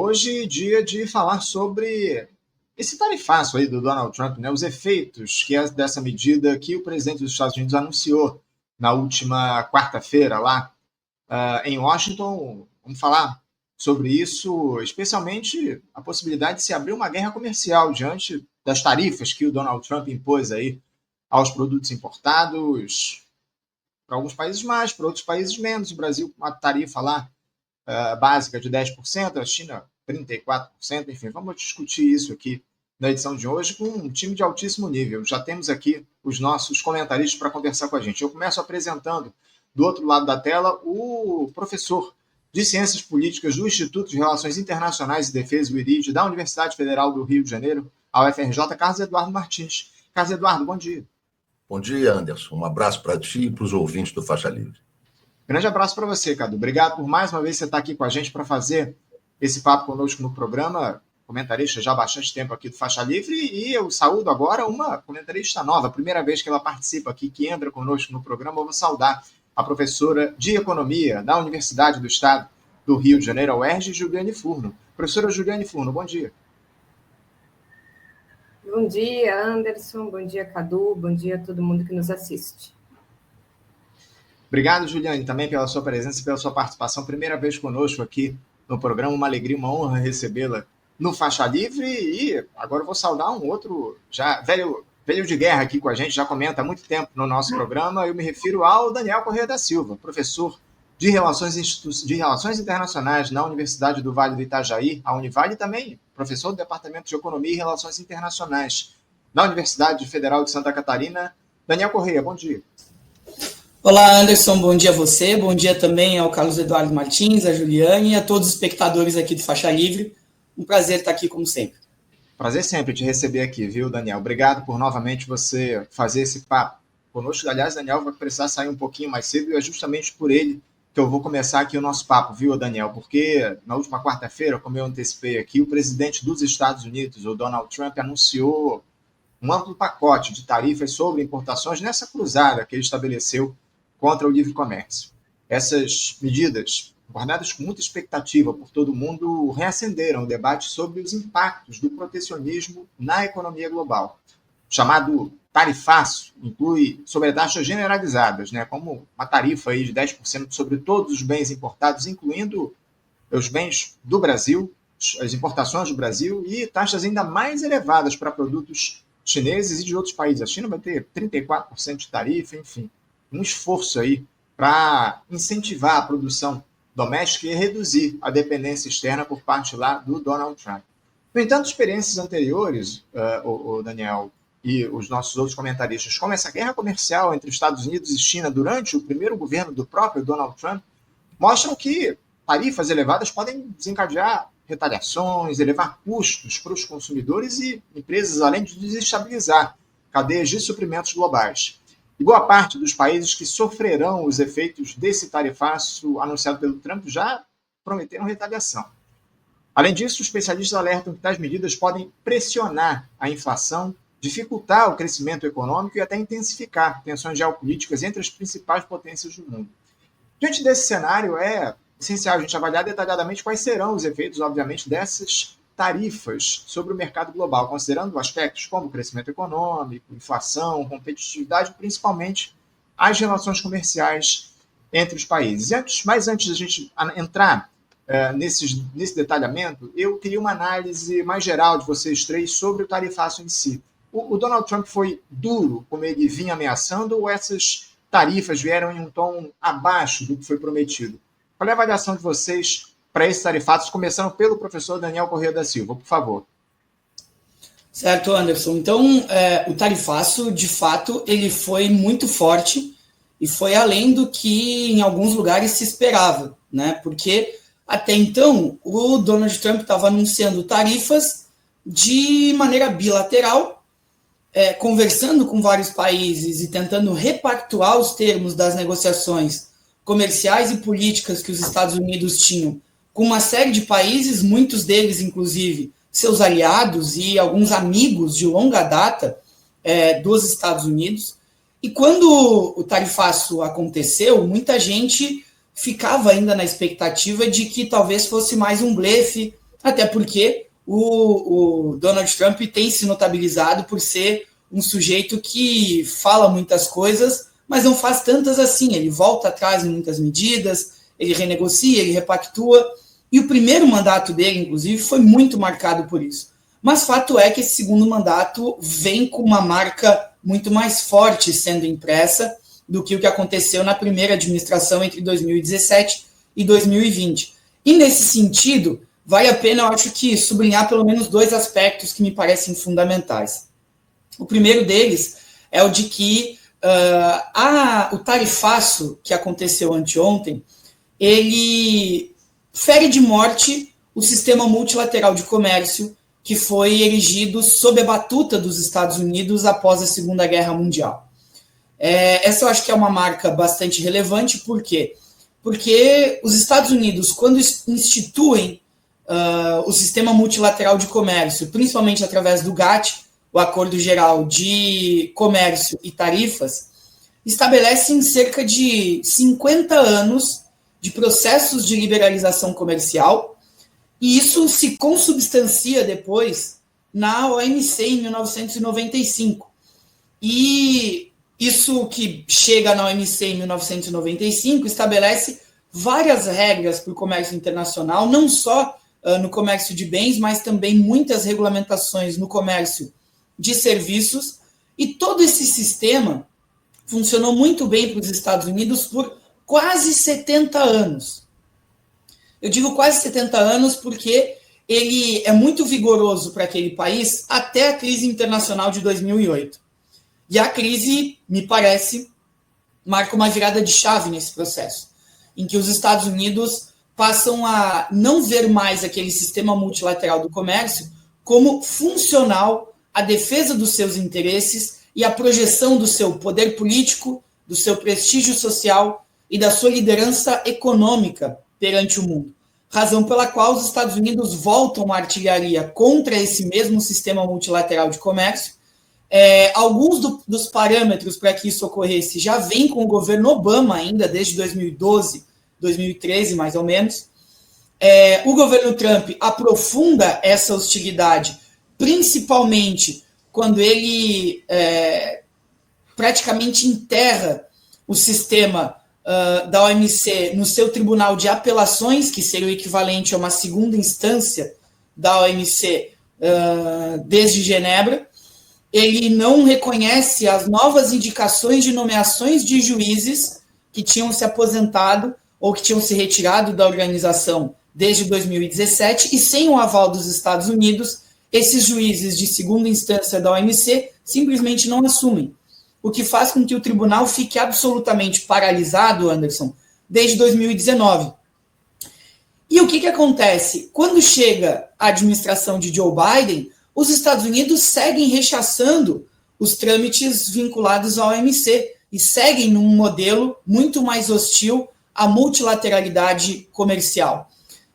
Hoje, dia de falar sobre esse tarifaço aí do Donald Trump, né? Os efeitos que é dessa medida que o presidente dos Estados Unidos anunciou na última quarta-feira lá em Washington. Vamos falar sobre isso, especialmente a possibilidade de se abrir uma guerra comercial diante das tarifas que o Donald Trump impôs aí aos produtos importados, para alguns países mais, para outros países menos. O Brasil com uma tarifa lá básica de 10%, a China 34%, enfim, vamos discutir isso aqui na edição de hoje com um time de altíssimo nível. Já temos aqui os nossos comentaristas para conversar com a gente. Eu começo apresentando, do outro lado da tela, o professor de Ciências Políticas do Instituto de Relações Internacionais e Defesa, o IRID, da Universidade Federal do Rio de Janeiro, a UFRJ, Carlos Eduardo Martins. Carlos Eduardo, bom dia. Bom dia, Anderson. Um abraço para ti e para os ouvintes do Faixa Livre. Grande abraço para você, Cadu. Obrigado por mais uma vez você estar aqui com a gente para fazer esse papo conosco no programa. Comentarista já há bastante tempo aqui do Faixa Livre, e eu saúdo agora uma comentarista nova, primeira vez que ela participa aqui, que entra conosco no programa. Eu vou saudar a professora de Economia da Universidade do Estado do Rio de Janeiro, a UERJ, Juliane Furno. Professora Juliane Furno, bom dia. Bom dia, Anderson. Bom dia, Cadu. Bom dia a todo mundo que nos assiste. Obrigado, Juliane, também pela sua presença e pela sua participação. Primeira vez conosco aqui no programa, uma alegria, uma honra recebê-la no Faixa Livre. E agora eu vou saudar um outro, já velho de guerra aqui com a gente, já comenta há muito tempo no nosso programa. Eu me refiro ao Daniel Corrêa da Silva, professor de Relações Internacionais na Universidade do Vale do Itajaí, a Univale, e também professor do Departamento de Economia e Relações Internacionais na Universidade Federal de Santa Catarina. Daniel Corrêa, bom dia. Olá, Anderson, bom dia a você, bom dia também ao Carlos Eduardo Martins, a Juliane e a todos os espectadores aqui do Faixa Livre. Um prazer estar aqui, como sempre. Prazer sempre te receber aqui, viu, Daniel? Obrigado por novamente você fazer esse papo conosco. Aliás, Daniel vai precisar sair um pouquinho mais cedo e é justamente por ele que eu vou começar aqui o nosso papo, viu, Daniel? Porque na última quarta-feira, como eu antecipei aqui, o presidente dos Estados Unidos, o Donald Trump, anunciou um amplo pacote de tarifas sobre importações nessa cruzada que ele estabeleceu contra o livre comércio. Essas medidas, guardadas com muita expectativa por todo mundo, reacenderam o debate sobre os impactos do protecionismo na economia global. O chamado tarifaço inclui sobretaxas generalizadas, né, como uma tarifa aí de 10% sobre todos os bens importados, incluindo os bens do Brasil, as importações do Brasil, e taxas ainda mais elevadas para produtos chineses e de outros países. A China vai ter 34% de tarifa, enfim. Um esforço aí para incentivar a produção doméstica e reduzir a dependência externa por parte lá do Donald Trump. No entanto, experiências anteriores, o Daniel e os nossos outros comentaristas, como essa guerra comercial entre Estados Unidos e China durante o primeiro governo do próprio Donald Trump, mostram que tarifas elevadas podem desencadear retaliações, elevar custos para os consumidores e empresas, além de desestabilizar cadeias de suprimentos globais. E boa parte dos países que sofrerão os efeitos desse tarifaço anunciado pelo Trump já prometeram retaliação. Além disso, os especialistas alertam que tais medidas podem pressionar a inflação, dificultar o crescimento econômico e até intensificar tensões geopolíticas entre as principais potências do mundo. Diante desse cenário, é essencial a gente avaliar detalhadamente quais serão os efeitos, obviamente, dessas tarifas sobre o mercado global, considerando aspectos como crescimento econômico, inflação, competitividade, principalmente as relações comerciais entre os países. Mas antes de a gente entrar nesse detalhamento, eu queria uma análise mais geral de vocês três sobre o tarifaço em si. O Donald Trump foi duro, como ele vinha ameaçando, ou essas tarifas vieram em um tom abaixo do que foi prometido? Qual é a avaliação de vocês para esses tarifatos, começando pelo professor Daniel Corrêa da Silva, por favor? Certo, Anderson. Então, o tarifaço, de fato, ele foi muito forte e foi além do que em alguns lugares se esperava, né? Porque até então o Donald Trump estava anunciando tarifas de maneira bilateral, conversando com vários países e tentando repactuar os termos das negociações comerciais e políticas que os Estados Unidos tinham com uma série de países, muitos deles, inclusive, seus aliados e alguns amigos de longa data dos Estados Unidos. E quando o tarifaço aconteceu, muita gente ficava ainda na expectativa de que talvez fosse mais um blefe até porque o Donald Trump tem se notabilizado por ser um sujeito que fala muitas coisas, mas não faz tantas assim. Ele volta atrás em muitas medidas, ele renegocia, ele repactua, e o primeiro mandato dele, inclusive, foi muito marcado por isso. Mas fato é que esse segundo mandato vem com uma marca muito mais forte sendo impressa do que o que aconteceu na primeira administração entre 2017 e 2020. E nesse sentido, vale a pena, eu acho que, sublinhar pelo menos 2 aspectos que me parecem fundamentais. O primeiro deles é o de que o tarifaço que aconteceu anteontem, ele fere de morte o sistema multilateral de comércio que foi erigido sob a batuta dos Estados Unidos após a Segunda Guerra Mundial. Essa eu acho que é uma marca bastante relevante, por quê? Porque os Estados Unidos, quando instituem o sistema multilateral de comércio, principalmente através do GATT, o Acordo Geral de Comércio e Tarifas, estabelecem cerca de 50 anos de processos de liberalização comercial, e isso se consubstancia depois na OMC em 1995. E isso que chega na OMC em 1995 estabelece várias regras para o comércio internacional, não só no comércio de bens, mas também muitas regulamentações no comércio de serviços, e todo esse sistema funcionou muito bem para os Estados Unidos por quase 70 anos. Eu digo quase 70 anos porque ele é muito vigoroso para aquele país até a crise internacional de 2008. E a crise, me parece, marca uma virada de chave nesse processo, em que os Estados Unidos passam a não ver mais aquele sistema multilateral do comércio como funcional à defesa dos seus interesses e à projeção do seu poder político, do seu prestígio social e da sua liderança econômica perante o mundo. Razão pela qual os Estados Unidos voltam a artilharia contra esse mesmo sistema multilateral de comércio. Alguns dos parâmetros para que isso ocorresse já vêm com o governo Obama ainda, desde 2012, 2013, mais ou menos. O governo Trump aprofunda essa hostilidade, principalmente quando ele praticamente enterra o sistema da OMC no seu tribunal de apelações, que seria o equivalente a uma segunda instância da OMC desde Genebra. Ele não reconhece as novas indicações de nomeações de juízes que tinham se aposentado ou que tinham se retirado da organização desde 2017, e sem o aval dos Estados Unidos, esses juízes de segunda instância da OMC simplesmente não assumem, o que faz com que o tribunal fique absolutamente paralisado, Anderson, desde 2019. E o que acontece? Quando chega a administração de Joe Biden, os Estados Unidos seguem rechaçando os trâmites vinculados à OMC e seguem num modelo muito mais hostil à multilateralidade comercial.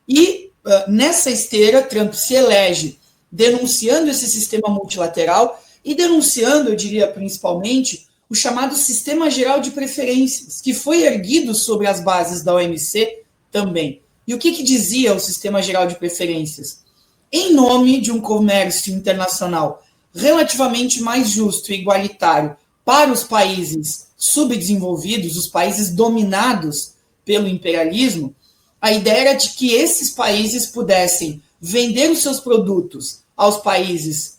E nessa esteira, Trump se elege denunciando esse sistema multilateral e denunciando, eu diria principalmente, o chamado Sistema Geral de Preferências, que foi erguido sobre as bases da OMC também. E o que dizia o Sistema Geral de Preferências? Em nome de um comércio internacional relativamente mais justo e igualitário para os países subdesenvolvidos, os países dominados pelo imperialismo, a ideia era de que esses países pudessem vender os seus produtos aos países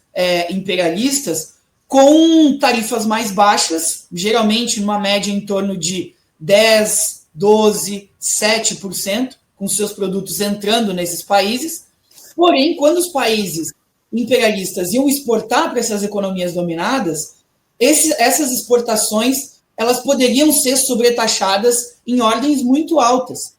imperialistas com tarifas mais baixas, geralmente numa média em torno de 10%, 12%, 7%, com seus produtos entrando nesses países. Porém, quando os países imperialistas iam exportar para essas economias dominadas, essas exportações elas poderiam ser sobretaxadas em ordens muito altas,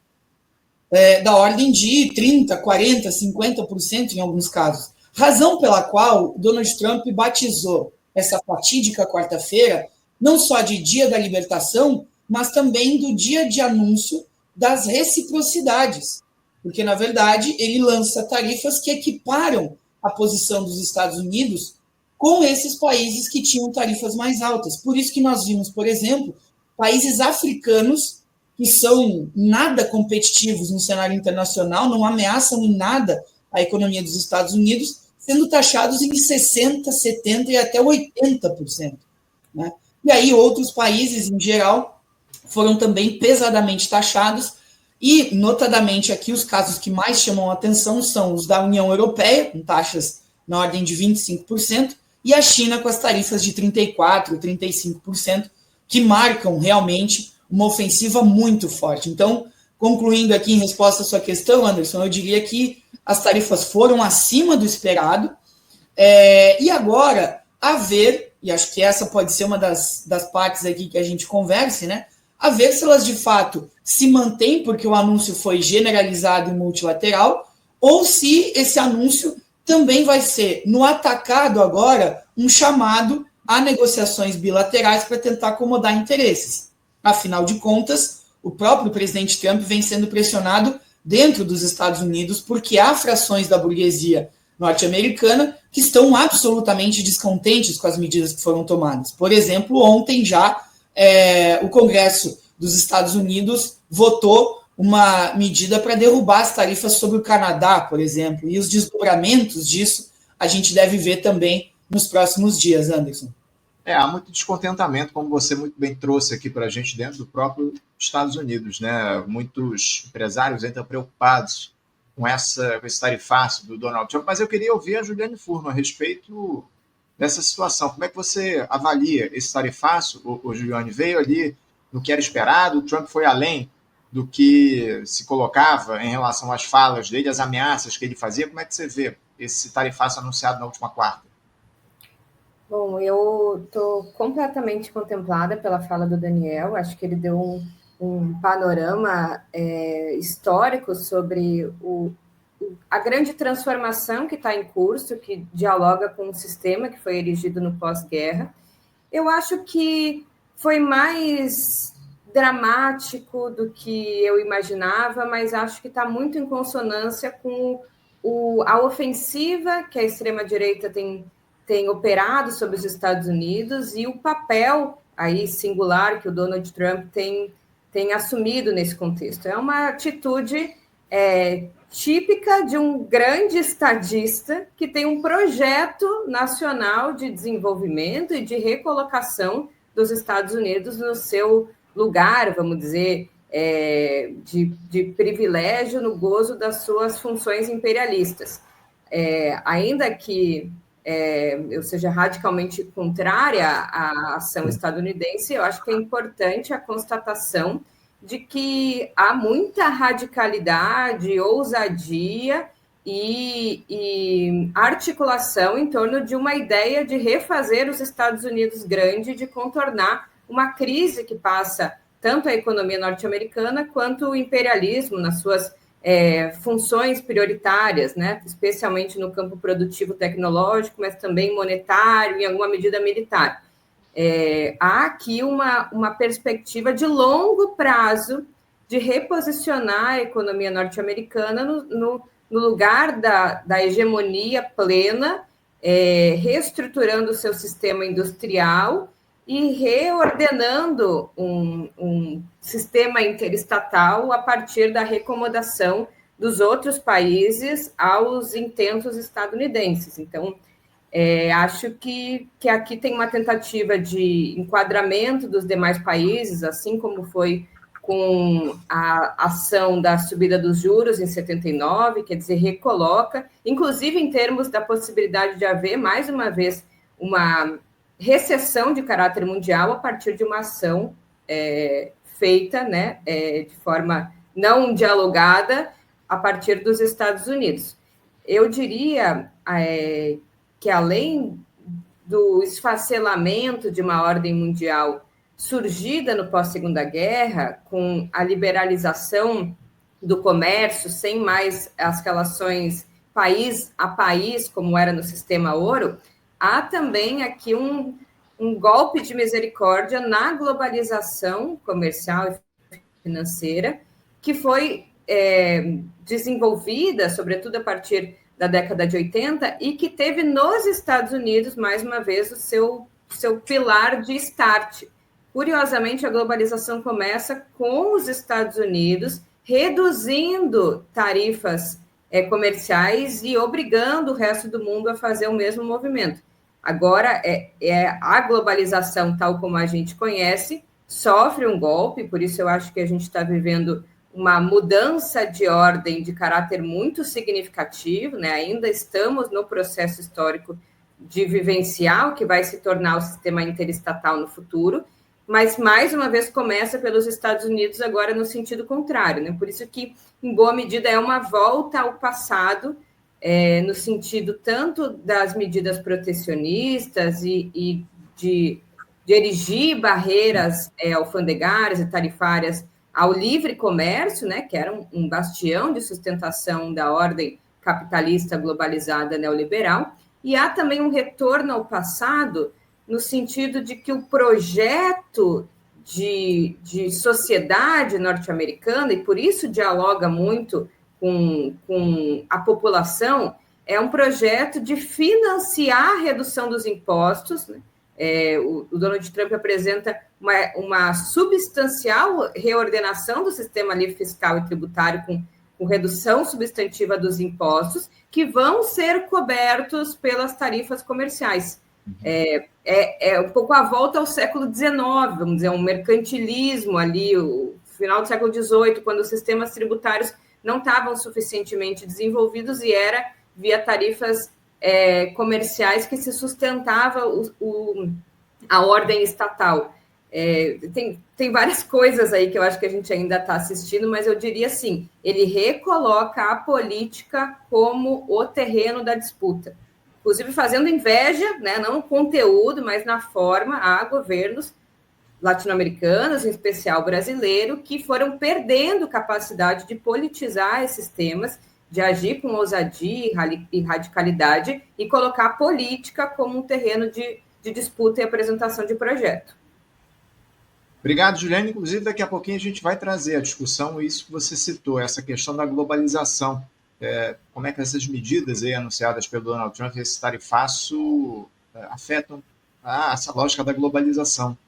da ordem de 30%, 40%, 50% em alguns casos. Razão pela qual Donald Trump batizou essa fatídica quarta-feira não só de Dia da Libertação, mas também do dia de anúncio das reciprocidades, porque, na verdade, ele lança tarifas que equiparam a posição dos Estados Unidos com esses países que tinham tarifas mais altas. Por isso que nós vimos, por exemplo, países africanos que são nada competitivos no cenário internacional, não ameaçam em nada a a economia dos Estados Unidos, sendo taxados em 60%, 70% e até 80%. Né? E aí outros países, em geral, foram também pesadamente taxados, e, notadamente, aqui os casos que mais chamam a atenção são os da União Europeia, com taxas na ordem de 25%, e a China com as tarifas de 34%, 35%, que marcam realmente uma ofensiva muito forte. Então, concluindo aqui em resposta à sua questão, Anderson, eu diria que as tarifas foram acima do esperado, e agora, a ver, e acho que essa pode ser uma das partes aqui que a gente converse, né? A ver se elas de fato se mantêm, porque o anúncio foi generalizado e multilateral, ou se esse anúncio também vai ser, no atacado agora, um chamado a negociações bilaterais para tentar acomodar interesses. Afinal de contas, o próprio presidente Trump vem sendo pressionado dentro dos Estados Unidos porque há frações da burguesia norte-americana que estão absolutamente descontentes com as medidas que foram tomadas. Por exemplo, ontem já o Congresso dos Estados Unidos votou uma medida para derrubar as tarifas sobre o Canadá, por exemplo, e os desdobramentos disso a gente deve ver também nos próximos dias, Anderson. Há muito descontentamento, como você muito bem trouxe aqui para a gente, dentro do próprio Estados Unidos, né? Muitos empresários ainda preocupados com esse tarifaço do Donald Trump, mas eu queria ouvir a Juliane Furno a respeito dessa situação. Como é que você avalia esse tarifaço? O Juliane veio ali no que era esperado, o Trump foi além do que se colocava em relação às falas dele, às ameaças que ele fazia. Como é que você vê esse tarifaço anunciado na última quarta? Bom, eu estou completamente contemplada pela fala do Daniel. Acho que ele deu um panorama histórico sobre a grande transformação que está em curso, que dialoga com o sistema que foi erigido no pós-guerra. Eu acho que foi mais dramático do que eu imaginava, mas acho que está muito em consonância com a ofensiva que a extrema-direita tem operado sobre os Estados Unidos e o papel aí singular que o Donald Trump tem assumido nesse contexto. É uma atitude típica de um grande estadista que tem um projeto nacional de desenvolvimento e de recolocação dos Estados Unidos no seu lugar, vamos dizer, de privilégio no gozo das suas funções imperialistas. Ainda que eu seja radicalmente contrária à ação estadunidense, eu acho que é importante a constatação de que há muita radicalidade, ousadia e articulação em torno de uma ideia de refazer os Estados Unidos grande, de contornar uma crise que passa tanto a economia norte-americana quanto o imperialismo nas suas funções prioritárias, né? Especialmente no campo produtivo tecnológico, mas também monetário e, em alguma medida, militar. Há aqui uma perspectiva de longo prazo de reposicionar a economia norte-americana no lugar da hegemonia plena, reestruturando o seu sistema industrial e reordenando um sistema interestatal a partir da recomodação dos outros países aos intentos estadunidenses. Então, acho que aqui tem uma tentativa de enquadramento dos demais países, assim como foi com a ação da subida dos juros em 79, quer dizer, recoloca, inclusive em termos da possibilidade de haver, mais uma vez, uma recessão de caráter mundial a partir de uma ação feita, né, de forma não dialogada a partir dos Estados Unidos. Eu diria que, além do esfacelamento de uma ordem mundial surgida no pós-Segunda Guerra, com a liberalização do comércio, sem mais as relações país a país, como era no sistema ouro, há também aqui um golpe de misericórdia na globalização comercial e financeira, que foi desenvolvida, sobretudo a partir da década de 80, e que teve nos Estados Unidos, mais uma vez, o seu pilar de start. Curiosamente, a globalização começa com os Estados Unidos reduzindo tarifas comerciais e obrigando o resto do mundo a fazer o mesmo movimento. Agora, a globalização, tal como a gente conhece, sofre um golpe, por isso eu acho que a gente está vivendo uma mudança de ordem de caráter muito significativo, né? Ainda estamos no processo histórico de vivenciar o que vai se tornar o sistema interestatal no futuro, mas, mais uma vez, começa pelos Estados Unidos agora no sentido contrário, né? Por isso que, em boa medida, é uma volta ao passado, no sentido tanto das medidas protecionistas e de erigir barreiras alfandegárias e tarifárias ao livre comércio, né, que era um bastião de sustentação da ordem capitalista globalizada neoliberal, e há também um retorno ao passado no sentido de que o projeto de sociedade norte-americana, e por isso dialoga muito com a população, é um projeto de financiar a redução dos impostos, né? O Donald Trump apresenta uma substancial reordenação do sistema livre fiscal e tributário com redução substantiva dos impostos, que vão ser cobertos pelas tarifas comerciais. Um pouco a volta ao século XIX, vamos dizer, um mercantilismo ali, o final do século XVIII, quando os sistemas tributários não estavam suficientemente desenvolvidos e era via tarifas comerciais que se sustentava a ordem estatal. Tem várias coisas aí que eu acho que a gente ainda está assistindo, mas eu diria assim, ele recoloca a política como o terreno da disputa, inclusive fazendo inveja, né, não no conteúdo, mas na forma, a governos latino-americanos, em especial brasileiro, que foram perdendo capacidade de politizar esses temas, de agir com ousadia e radicalidade e colocar a política como um terreno de disputa e apresentação de projeto. Obrigado, Juliana. Inclusive, daqui a pouquinho a gente vai trazer a discussão, isso que você citou, essa questão da globalização. Como é que essas medidas aí anunciadas pelo Donald Trump, esse tarifaço, afetam essa lógica da globalização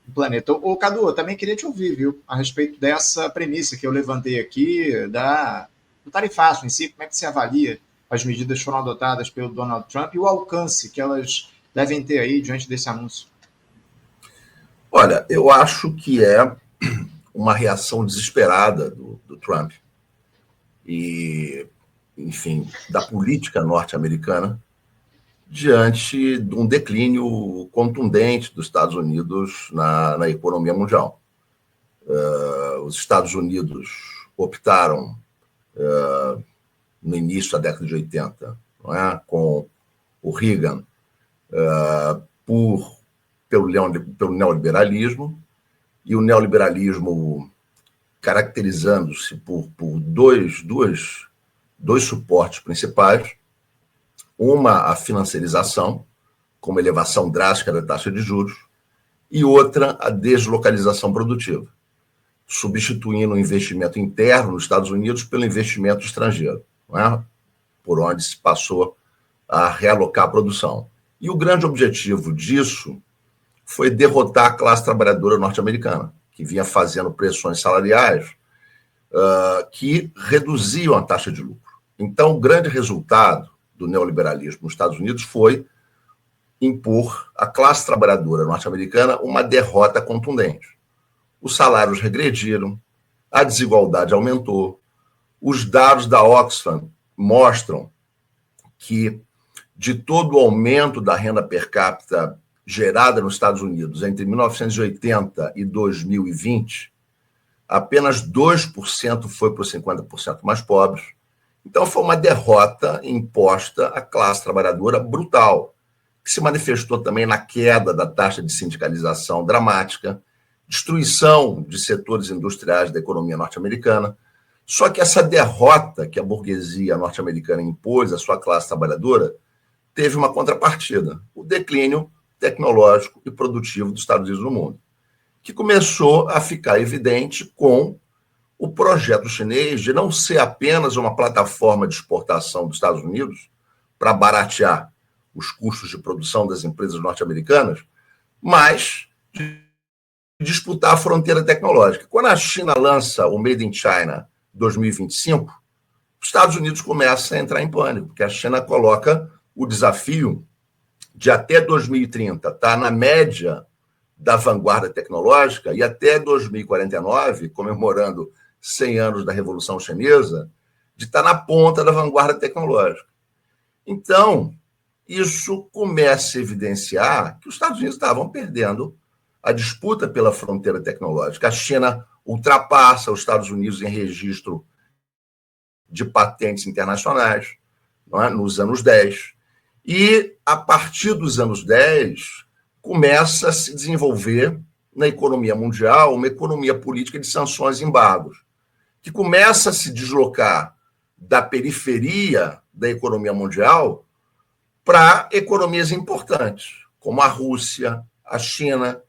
do planeta. Ô, Cadu, eu também queria te ouvir, viu, a respeito dessa premissa que eu levantei aqui, do tarifaço em si, como é que se avalia as medidas que foram adotadas pelo Donald Trump e o alcance que elas devem ter aí diante desse anúncio? Olha, eu acho que é uma reação desesperada do Trump e, enfim, da política norte-americana diante de um declínio contundente dos Estados Unidos na economia mundial. Os Estados Unidos optaram, no início da década de 80, não é? Com o Reagan, pelo neoliberalismo, e o neoliberalismo caracterizando-se por dois suportes principais. Uma, a financiarização, com uma elevação drástica da taxa de juros, e outra, a deslocalização produtiva, substituindo o investimento interno nos Estados Unidos pelo investimento estrangeiro, não é? Por onde se passou a realocar a produção. E o grande objetivo disso foi derrotar a classe trabalhadora norte-americana, que vinha fazendo pressões salariais que reduziam a taxa de lucro. Então, o grande resultado do neoliberalismo nos Estados Unidos foi impor à classe trabalhadora norte-americana uma derrota contundente. Os salários regrediram, a desigualdade aumentou. Os dados da Oxfam mostram que, de todo o aumento da renda per capita gerada nos Estados Unidos entre 1980 e 2020, apenas 2% foi para os 50% mais pobres. Então, foi uma derrota imposta à classe trabalhadora brutal, que se manifestou também na queda da taxa de sindicalização dramática, destruição de setores industriais da economia norte-americana. Só que essa derrota que a burguesia norte-americana impôs à sua classe trabalhadora teve uma contrapartida, o declínio tecnológico e produtivo dos Estados Unidos no mundo, que começou a ficar evidente com o projeto chinês de não ser apenas uma plataforma de exportação dos Estados Unidos para baratear os custos de produção das empresas norte-americanas, mas de disputar a fronteira tecnológica. Quando a China lança o Made in China 2025, os Estados Unidos começam a entrar em pânico, porque a China coloca o desafio de até 2030 estar na média da vanguarda tecnológica e até 2049, comemorando 100 anos da Revolução Chinesa, de estar na ponta da vanguarda tecnológica. Então, isso começa a evidenciar que os Estados Unidos estavam perdendo a disputa pela fronteira tecnológica. A China ultrapassa os Estados Unidos em registro de patentes internacionais, não é? Nos anos 10. E, a partir dos anos 10, começa a se desenvolver na economia mundial uma economia política de sanções e embargos, que começa a se deslocar da periferia da economia mundial para economias importantes, como a Rússia, a China,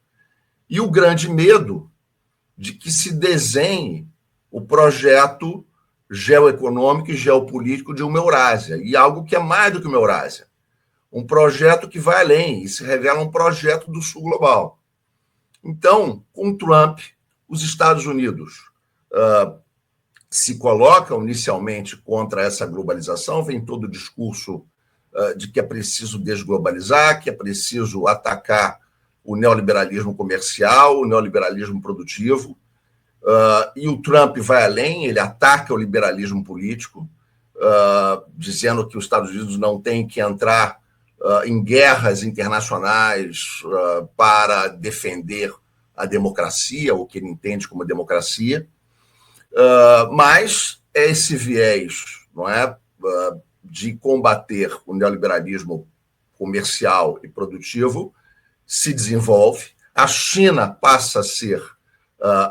e o grande medo de que se desenhe o projeto geoeconômico e geopolítico de uma Eurásia, e algo que é mais do que uma Eurásia. Um projeto que vai além e se revela um projeto do Sul global. Então, com Trump, os Estados Unidos se colocam inicialmente contra essa globalização, vem todo o discurso de que é preciso desglobalizar, que é preciso atacar o neoliberalismo comercial, o neoliberalismo produtivo, e o Trump vai além, ele ataca o liberalismo político, dizendo que os Estados Unidos não têm que entrar em guerras internacionais para defender a democracia, o que ele entende como democracia, mas esse viés, não é, de combater o neoliberalismo comercial e produtivo se desenvolve. A China passa a ser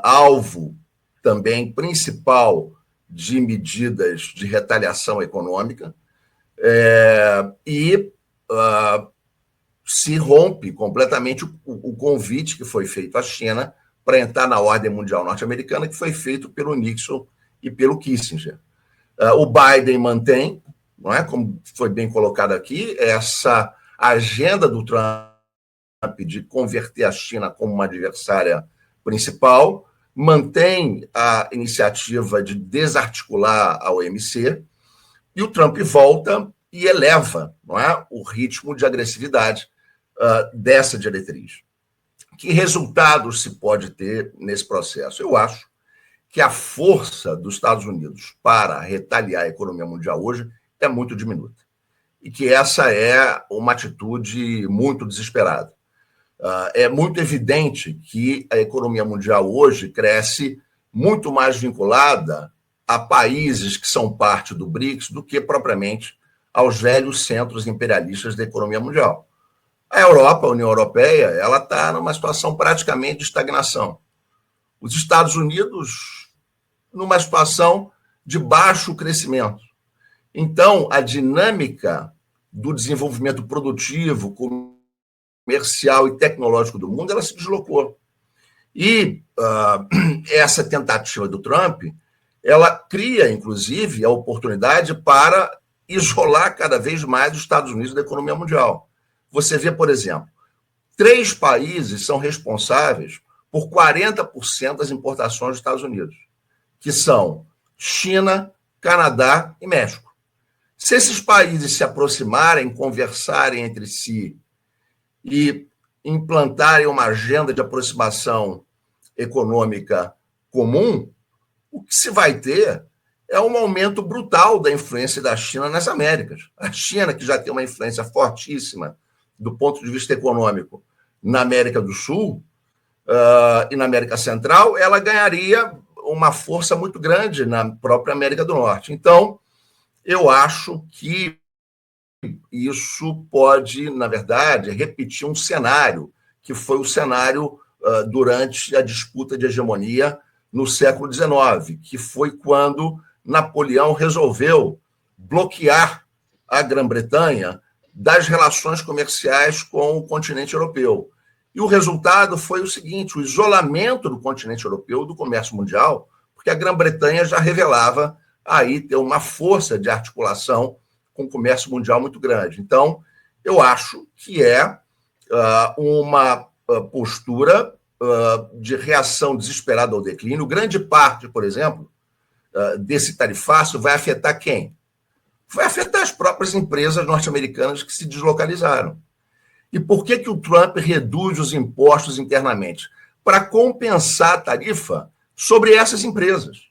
alvo também principal de medidas de retaliação econômica e se rompe completamente o convite que foi feito à China para entrar na ordem mundial norte-americana, que foi feito pelo Nixon e pelo Kissinger. O Biden mantém, não é, como foi bem colocado aqui, essa agenda do Trump de converter a China como uma adversária principal, mantém a iniciativa de desarticular a OMC, e o Trump volta e eleva, não é, o ritmo de agressividade dessa diretriz. Que resultados se pode ter nesse processo? Eu acho que a força dos Estados Unidos para retaliar a economia mundial hoje é muito diminuta. E que essa é uma atitude muito desesperada. É muito evidente que a economia mundial hoje cresce muito mais vinculada a países que são parte do BRICS do que propriamente aos velhos centros imperialistas da economia mundial. A Europa, a União Europeia, ela está numa situação praticamente de estagnação. Os Estados Unidos, numa situação de baixo crescimento. Então, a dinâmica do desenvolvimento produtivo, comercial e tecnológico do mundo, ela se deslocou. E essa tentativa do Trump, ela cria, inclusive, a oportunidade para isolar cada vez mais os Estados Unidos da economia mundial. Você vê, por exemplo, 3 países são responsáveis por 40% das importações dos Estados Unidos, que são China, Canadá e México. Se esses países se aproximarem, conversarem entre si e implantarem uma agenda de aproximação econômica comum, o que se vai ter é um aumento brutal da influência da China nas Américas. A China, que já tem uma influência fortíssima do ponto de vista econômico na América do Sul e na América Central, ela ganharia uma força muito grande na própria América do Norte. Então, eu acho que isso pode, na verdade, repetir um cenário que foi o cenário durante a disputa de hegemonia no século XIX, que foi quando Napoleão resolveu bloquear a Grã-Bretanha das relações comerciais com o continente europeu. E o resultado foi o seguinte, o isolamento do continente europeu do comércio mundial, porque a Grã-Bretanha já revelava aí ter uma força de articulação com o comércio mundial muito grande. Então, eu acho que é uma postura de reação desesperada ao declínio. Grande parte, por exemplo, desse tarifaço vai afetar quem? Vai afetar as próprias empresas norte-americanas que se deslocalizaram. E por que o Trump reduz os impostos internamente? Para compensar a tarifa sobre essas empresas.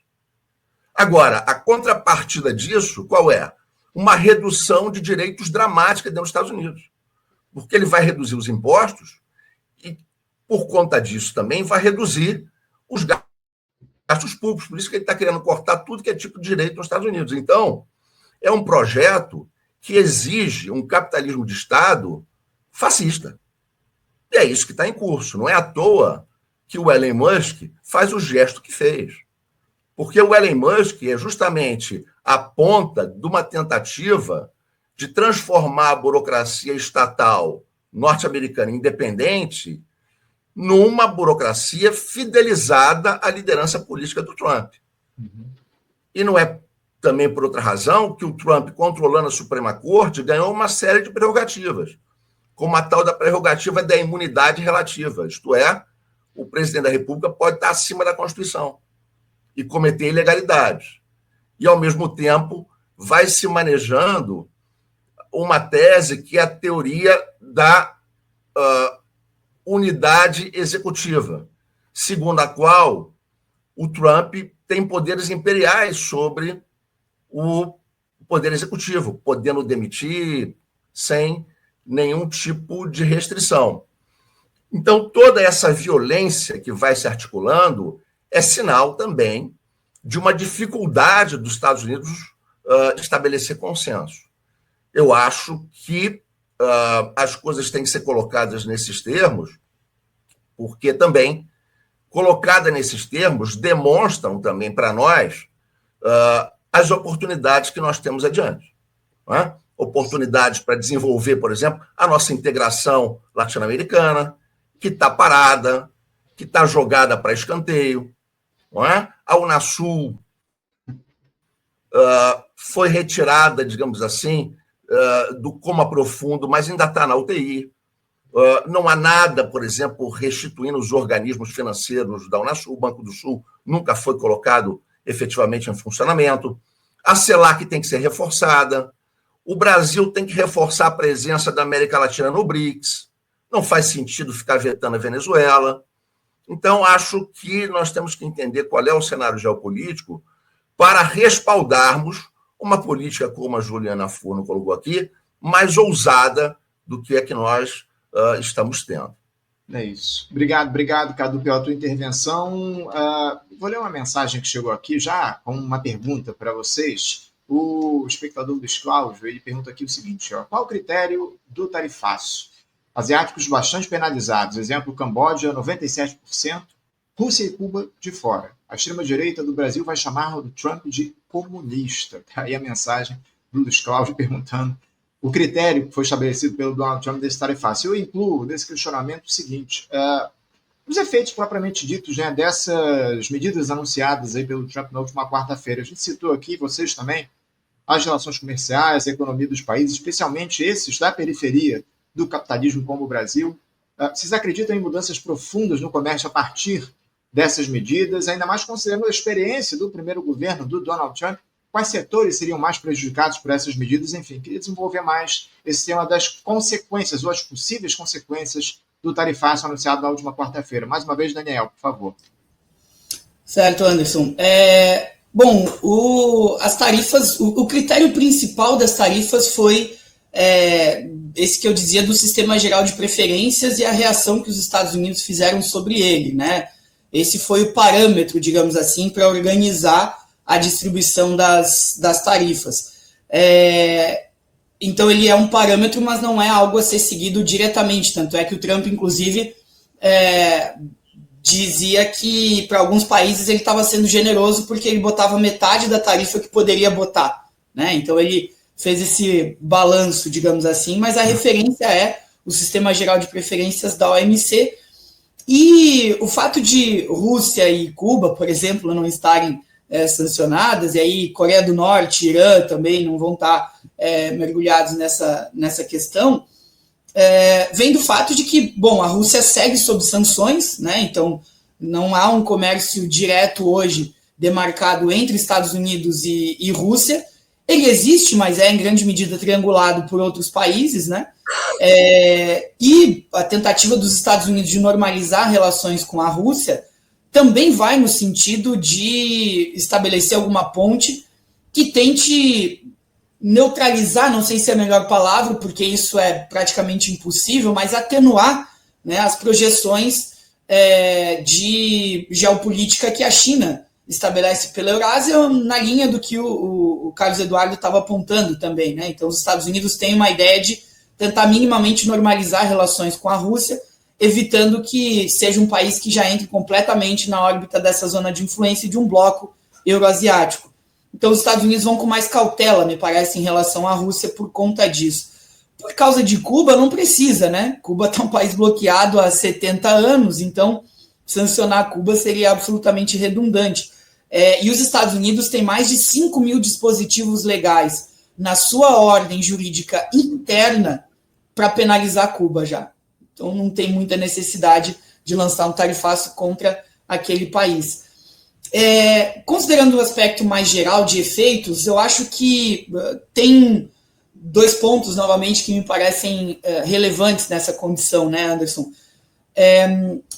Agora, a contrapartida disso, qual é? Uma redução de direitos dramática dentro dos Estados Unidos. Porque ele vai reduzir os impostos e, por conta disso também, vai reduzir os gastos públicos. Por isso que ele está querendo cortar tudo que é tipo de direito nos Estados Unidos. Então, é um projeto que exige um capitalismo de Estado fascista. E é isso que está em curso. Não é à toa que o Elon Musk faz o gesto que fez. Porque o Elon Musk é justamente a ponta de uma tentativa de transformar a burocracia estatal norte-americana independente numa burocracia fidelizada à liderança política do Trump. E não é também por outra razão que o Trump, controlando a Suprema Corte, ganhou uma série de prerrogativas, como a tal da prerrogativa da imunidade relativa, isto é, o presidente da República pode estar acima da Constituição e cometer ilegalidades. E, ao mesmo tempo, vai se manejando uma tese que é a teoria da unidade executiva, segundo a qual o Trump tem poderes imperiais sobre o poder executivo, podendo demitir sem nenhum tipo de restrição. Então, toda essa violência que vai se articulando é sinal também de uma dificuldade dos Estados Unidos estabelecer consenso. Eu acho que as coisas têm que ser colocadas nesses termos, porque também, colocada nesses termos, demonstram também para nós as oportunidades que nós temos adiante. Não é? Oportunidades para desenvolver, por exemplo, a nossa integração latino-americana, que está parada, que está jogada para escanteio. Não é? A Unasul foi retirada, digamos assim, do coma profundo, mas ainda está na UTI. Não há nada, por exemplo, restituindo os organismos financeiros da Unasul. O Banco do Sul nunca foi colocado efetivamente em funcionamento. A CELAC tem que ser reforçada. O Brasil tem que reforçar a presença da América Latina no BRICS. Não faz sentido ficar vetando a Venezuela. Então, acho que nós temos que entender qual é o cenário geopolítico para respaldarmos uma política, como a Juliana Furno colocou aqui, mais ousada do que é que nós estamos tendo. É isso. Obrigado, Cadu, pela tua intervenção. Vou ler uma mensagem que chegou aqui já com uma pergunta para vocês. O espectador Luiz Cláudio, ele pergunta aqui o seguinte, qual o critério do tarifaço? Asiáticos bastante penalizados, exemplo, Camboja, 97%, Rússia e Cuba de fora. A extrema-direita do Brasil vai chamar o Trump de comunista. Aí a mensagem do Luiz Cláudio perguntando o critério que foi estabelecido pelo Donald Trump desse tarifaço. Eu incluo nesse questionamento o seguinte, os efeitos propriamente ditos, né, dessas medidas anunciadas aí pelo Trump na última quarta-feira. A gente citou aqui, vocês também, as relações comerciais, a economia dos países, especialmente esses da periferia do capitalismo como o Brasil. Vocês acreditam em mudanças profundas no comércio a partir dessas medidas, ainda mais considerando a experiência do primeiro governo do Donald Trump? Quais setores seriam mais prejudicados por essas medidas? Enfim, queria desenvolver mais esse tema das consequências, ou as possíveis consequências do tarifaço anunciado na última quarta-feira. Mais uma vez, Daniel, por favor. Certo, Anderson. As tarifas, o critério principal das tarifas foi esse que eu dizia do sistema geral de preferências e a reação que os Estados Unidos fizeram sobre ele, né? Esse foi o parâmetro, digamos assim, para organizar a distribuição das tarifas. Então, ele é um parâmetro, mas não é algo a ser seguido diretamente. Tanto é que o Trump, inclusive, dizia que para alguns países ele estava sendo generoso porque ele botava metade da tarifa que poderia botar, né? Então, ele fez esse balanço, digamos assim, mas a referência é o Sistema Geral de Preferências da OMC. E o fato de Rússia e Cuba, por exemplo, não estarem sancionadas, e aí Coreia do Norte, Irã também não vão estar mergulhados nessa questão, vem do fato de que, a Rússia segue sob sanções, né? Então não há um comércio direto hoje demarcado entre Estados Unidos e Rússia. Ele existe, mas é em grande medida triangulado por outros países, né? E a tentativa dos Estados Unidos de normalizar relações com a Rússia também vai no sentido de estabelecer alguma ponte que tente neutralizar, não sei se é a melhor palavra, porque isso é praticamente impossível, mas atenuar, né, as projeções de geopolítica que a China estabelece pela Eurásia, na linha do que o Carlos Eduardo estava apontando também, né? Então, os Estados Unidos têm uma ideia de tentar minimamente normalizar relações com a Rússia, evitando que seja um país que já entre completamente na órbita dessa zona de influência de um bloco euroasiático. Então, os Estados Unidos vão com mais cautela, me parece, em relação à Rússia por conta disso. Por causa de Cuba, não precisa, né? Cuba está um país bloqueado há 70 anos, então sancionar Cuba seria absolutamente redundante. E os Estados Unidos têm mais de 5 mil dispositivos legais na sua ordem jurídica interna para penalizar Cuba já. Então não tem muita necessidade de lançar um tarifaço contra aquele país. Considerando o aspecto mais geral de efeitos, eu acho que tem 2 pontos, novamente, que me parecem relevantes nessa condição, né, Anderson?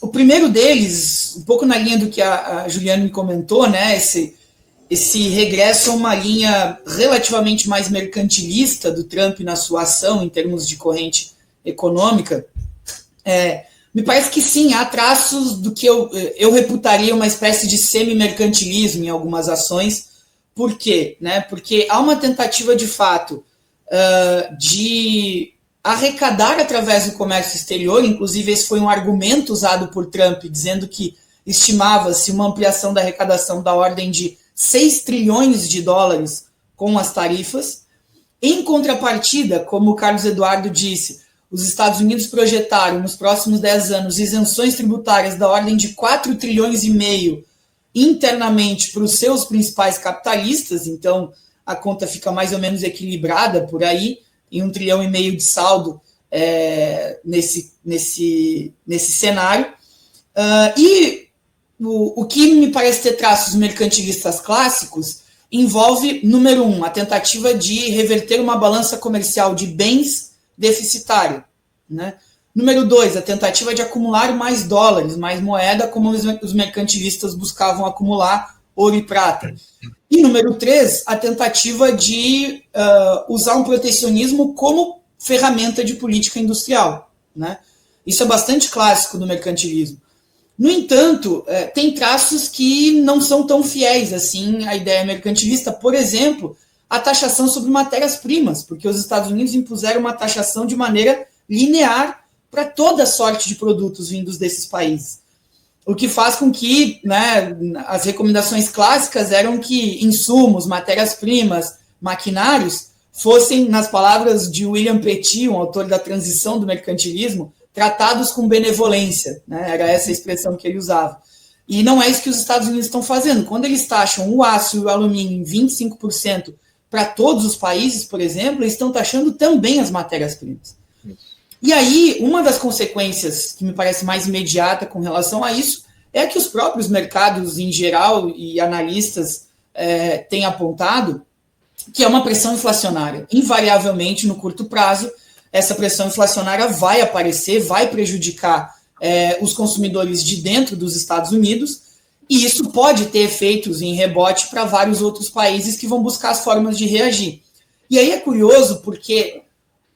O primeiro deles, um pouco na linha do que a Juliana me comentou, né, esse regresso a uma linha relativamente mais mercantilista do Trump na sua ação, em termos de corrente econômica, me parece que sim, há traços do que eu reputaria uma espécie de semi-mercantilismo em algumas ações. Por quê? Né? Porque há uma tentativa, de fato, de arrecadar através do comércio exterior, inclusive esse foi um argumento usado por Trump, dizendo que estimava-se uma ampliação da arrecadação da ordem de 6 trilhões de dólares com as tarifas. Em contrapartida, como o Carlos Eduardo disse, os Estados Unidos projetaram nos próximos 10 anos isenções tributárias da ordem de 4 trilhões e meio internamente para os seus principais capitalistas, então a conta fica mais ou menos equilibrada por aí, em 1,5 trilhão de saldo nesse cenário. E o que me parece ter traços mercantilistas clássicos envolve, número 1, a tentativa de reverter uma balança comercial de bens deficitária, né? Número 2, a tentativa de acumular mais dólares, mais moeda, como os mercantilistas buscavam acumular ouro e prata. E número 3, a tentativa de usar um protecionismo como ferramenta de política industrial, né? Isso é bastante clássico do mercantilismo. No entanto, tem traços que não são tão fiéis assim à ideia mercantilista. Por exemplo, a taxação sobre matérias-primas, porque os Estados Unidos impuseram uma taxação de maneira linear para toda sorte de produtos vindos desses países. O que faz com que, né, as recomendações clássicas eram que insumos, matérias-primas, maquinários fossem, nas palavras de William Petit, um autor da transição do mercantilismo, tratados com benevolência, né? Era essa a expressão que ele usava. E não é isso que os Estados Unidos estão fazendo. Quando eles taxam o aço e o alumínio em 25% para todos os países, por exemplo, eles estão taxando também as matérias-primas. E aí, uma das consequências que me parece mais imediata com relação a isso é que os próprios mercados em geral e analistas têm apontado que é uma pressão inflacionária. Invariavelmente, no curto prazo, essa pressão inflacionária vai aparecer, vai prejudicar os consumidores de dentro dos Estados Unidos, e isso pode ter efeitos em rebote para vários outros países que vão buscar as formas de reagir. E aí é curioso porque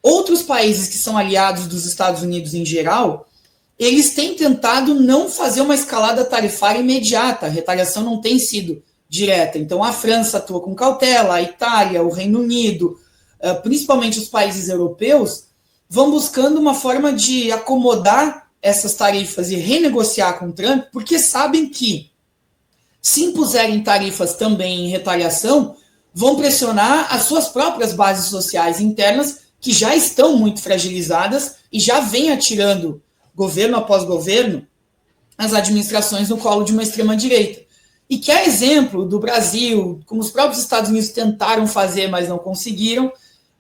outros países que são aliados dos Estados Unidos em geral, eles têm tentado não fazer uma escalada tarifária imediata, a retaliação não tem sido direta. Então a França atua com cautela, a Itália, o Reino Unido, principalmente os países europeus, vão buscando uma forma de acomodar essas tarifas e renegociar com o Trump, porque sabem que, se impuserem tarifas também em retaliação, vão pressionar as suas próprias bases sociais internas, que já estão muito fragilizadas e já vêm atirando, governo após governo, as administrações no colo de uma extrema-direita. E que é exemplo do Brasil, como os próprios Estados Unidos tentaram fazer, mas não conseguiram,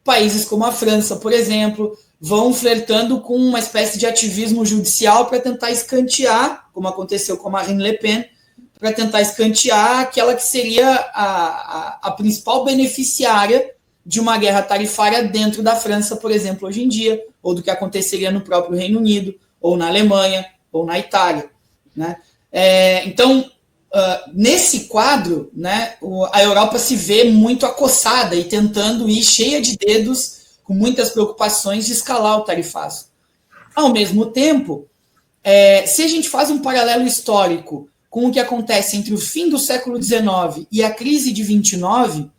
países como a França, por exemplo, vão flertando com uma espécie de ativismo judicial para tentar escantear, como aconteceu com a Marine Le Pen, para tentar escantear aquela que seria a principal beneficiária de uma guerra tarifária dentro da França, por exemplo, hoje em dia, ou do que aconteceria no próprio Reino Unido, ou na Alemanha, ou na Itália, né? Então, nesse quadro, né, a Europa se vê muito acossada e tentando ir cheia de dedos, com muitas preocupações de escalar o tarifaço. Ao mesmo tempo, se a gente faz um paralelo histórico com o que acontece entre o fim do século XIX e a crise de 29,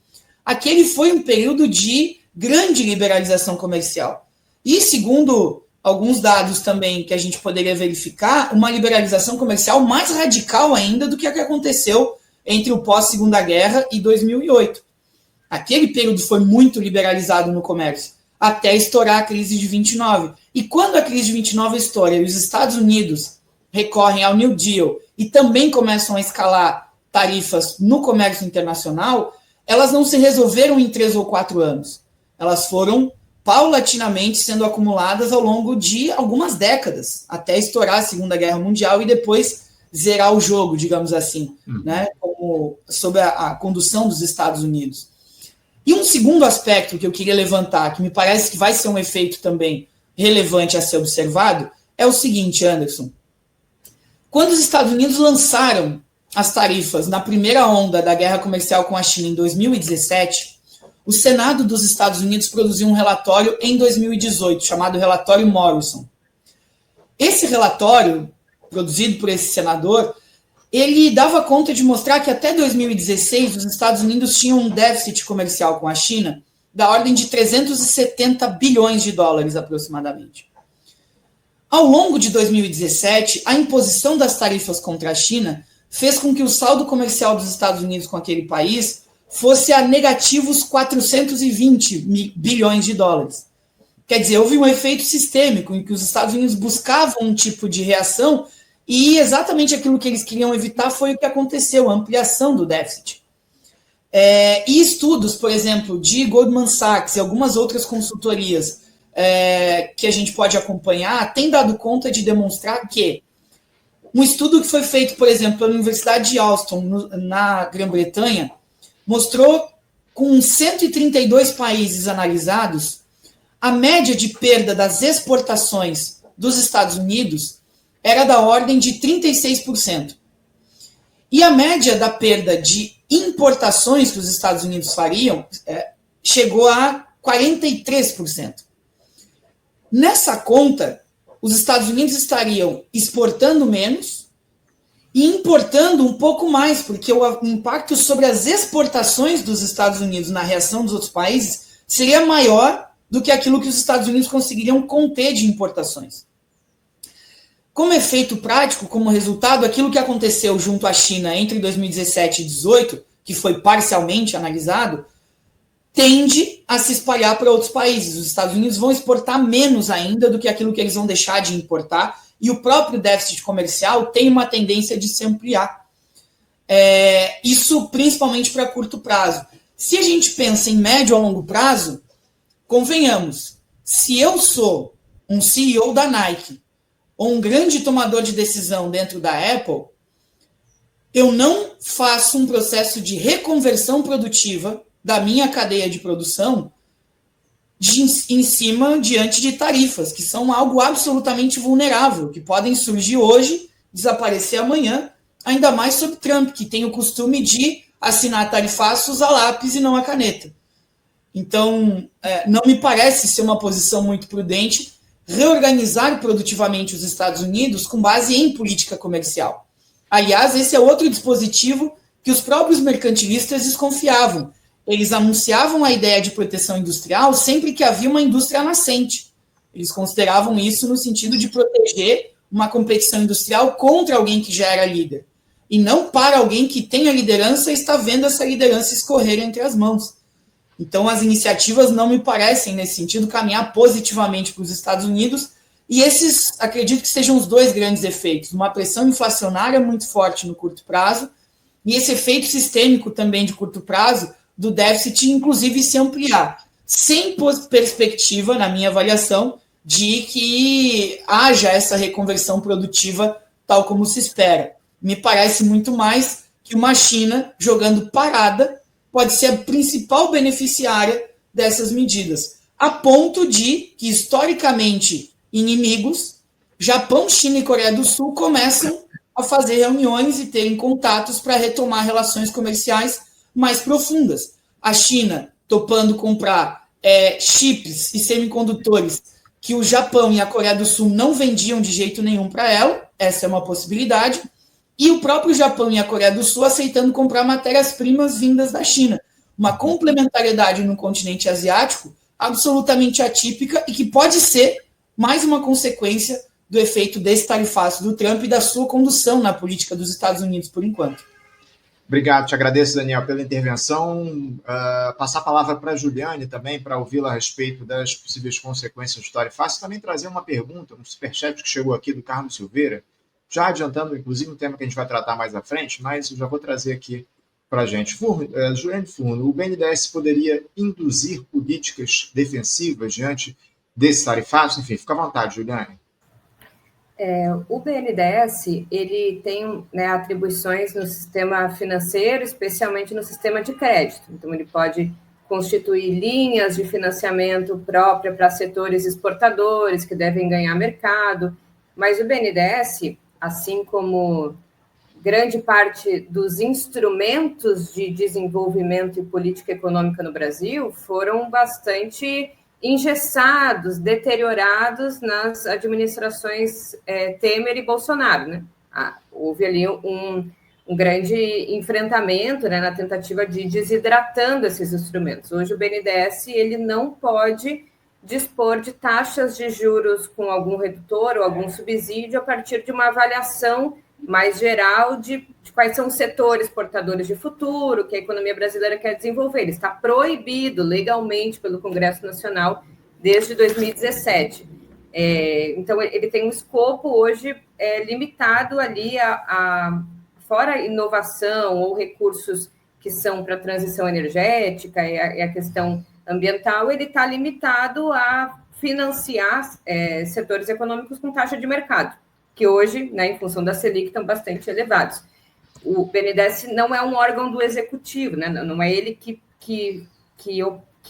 aquele foi um período de grande liberalização comercial. E, segundo alguns dados também que a gente poderia verificar, uma liberalização comercial mais radical ainda do que a que aconteceu entre o pós-Segunda Guerra e 2008. Aquele período foi muito liberalizado no comércio, até estourar a crise de 29. E quando a crise de 29 estoura e os Estados Unidos recorrem ao New Deal e também começam a escalar tarifas no comércio internacional, elas não se resolveram em 3 ou 4 anos. Elas foram paulatinamente sendo acumuladas ao longo de algumas décadas, até estourar a Segunda Guerra Mundial e depois zerar o jogo, digamos assim, né, sob a condução dos Estados Unidos. E um segundo aspecto que eu queria levantar, que me parece que vai ser um efeito também relevante a ser observado, é o seguinte, Anderson. Quando os Estados Unidos lançaram as tarifas na primeira onda da guerra comercial com a China em 2017, o Senado dos Estados Unidos produziu um relatório em 2018, chamado Relatório Morrison. Esse relatório, produzido por esse senador, ele dava conta de mostrar que até 2016 os Estados Unidos tinham um déficit comercial com a China da ordem de 370 bilhões de dólares aproximadamente. Ao longo de 2017, a imposição das tarifas contra a China fez com que o saldo comercial dos Estados Unidos com aquele país fosse a negativos 420 bilhões de dólares. Quer dizer, houve um efeito sistêmico em que os Estados Unidos buscavam um tipo de reação e exatamente aquilo que eles queriam evitar foi o que aconteceu, a ampliação do déficit. E estudos, por exemplo, de Goldman Sachs e algumas outras consultorias que a gente pode acompanhar, têm dado conta de demonstrar que um estudo que foi feito, por exemplo, pela Universidade de Alstom, na Grã-Bretanha, mostrou, com 132 países analisados, a média de perda das exportações dos Estados Unidos era da ordem de 36%. E a média da perda de importações que os Estados Unidos fariam chegou a 43%. Nessa conta, os Estados Unidos estariam exportando menos e importando um pouco mais, porque o impacto sobre as exportações dos Estados Unidos na reação dos outros países seria maior do que aquilo que os Estados Unidos conseguiriam conter de importações. Como efeito prático, como resultado, aquilo que aconteceu junto à China entre 2017 e 2018, que foi parcialmente analisado, tende a se espalhar para outros países. Os Estados Unidos vão exportar menos ainda do que aquilo que eles vão deixar de importar, e o próprio déficit comercial tem uma tendência de se ampliar. Isso principalmente para curto prazo. Se a gente pensa em médio a longo prazo, convenhamos, se eu sou um CEO da Nike ou um grande tomador de decisão dentro da Apple, eu não faço um processo de reconversão produtiva da minha cadeia de produção em cima diante de tarifas, que são algo absolutamente vulnerável, que podem surgir hoje, desaparecer amanhã, ainda mais sob Trump, que tem o costume de assinar tarifaços a lápis e não a caneta. Então, não me parece ser uma posição muito prudente reorganizar produtivamente os Estados Unidos com base em política comercial. Aliás, esse é outro dispositivo que os próprios mercantilistas desconfiavam. Eles anunciavam a ideia de proteção industrial sempre que havia uma indústria nascente. Eles consideravam isso no sentido de proteger uma competição industrial contra alguém que já era líder, e não para alguém que tem a liderança e está vendo essa liderança escorrer entre as mãos. Então, as iniciativas não me parecem, nesse sentido, caminhar positivamente para os Estados Unidos, e esses, acredito que sejam os dois grandes efeitos. Uma pressão inflacionária muito forte no curto prazo, e esse efeito sistêmico também de curto prazo, do déficit, inclusive, se ampliar, sem perspectiva, na minha avaliação, de que haja essa reconversão produtiva tal como se espera. Me parece muito mais que uma China jogando parada pode ser a principal beneficiária dessas medidas, a ponto de que, historicamente, inimigos, Japão, China e Coreia do Sul começam a fazer reuniões e terem contatos para retomar relações comerciais mais profundas. A China topando comprar chips e semicondutores que o Japão e a Coreia do Sul não vendiam de jeito nenhum para ela, essa é uma possibilidade, e o próprio Japão e a Coreia do Sul aceitando comprar matérias-primas vindas da China. Uma complementariedade no continente asiático absolutamente atípica e que pode ser mais uma consequência do efeito desse tarifaço do Trump e da sua condução na política dos Estados Unidos, por enquanto. Obrigado, te agradeço, Daniel, pela intervenção. Passar a palavra para a Juliane também, para ouvi-la a respeito das possíveis consequências do tarifaço. Também trazer uma pergunta, um superchat que chegou aqui do Carlos Silveira, já adiantando, inclusive, um tema que a gente vai tratar mais à frente, mas eu já vou trazer aqui para a gente. Juliane Furno, o BNDES poderia induzir políticas defensivas diante desse tarifaço? Enfim, fica à vontade, Juliane. O BNDES, ele tem, né, atribuições no sistema financeiro, especialmente no sistema de crédito. Então, ele pode constituir linhas de financiamento própria para setores exportadores que devem ganhar mercado, mas o BNDES, assim como grande parte dos instrumentos de desenvolvimento e política econômica no Brasil, foram bastante engessados, deteriorados nas administrações Temer e Bolsonaro, né? Houve ali um grande enfrentamento, né, na tentativa de ir desidratando esses instrumentos. Hoje o BNDES ele não pode dispor de taxas de juros com algum redutor ou algum subsídio a partir de uma avaliação mais geral de quais são os setores portadores de futuro que a economia brasileira quer desenvolver. Ele está proibido legalmente pelo Congresso Nacional desde 2017. Então, ele tem um escopo hoje limitado ali fora inovação ou recursos que são para a transição energética e a questão ambiental, ele está limitado a financiar setores econômicos com taxa de mercado, que hoje, né, em função da Selic, estão bastante elevados. O BNDES não é um órgão do executivo, né? Não é ele que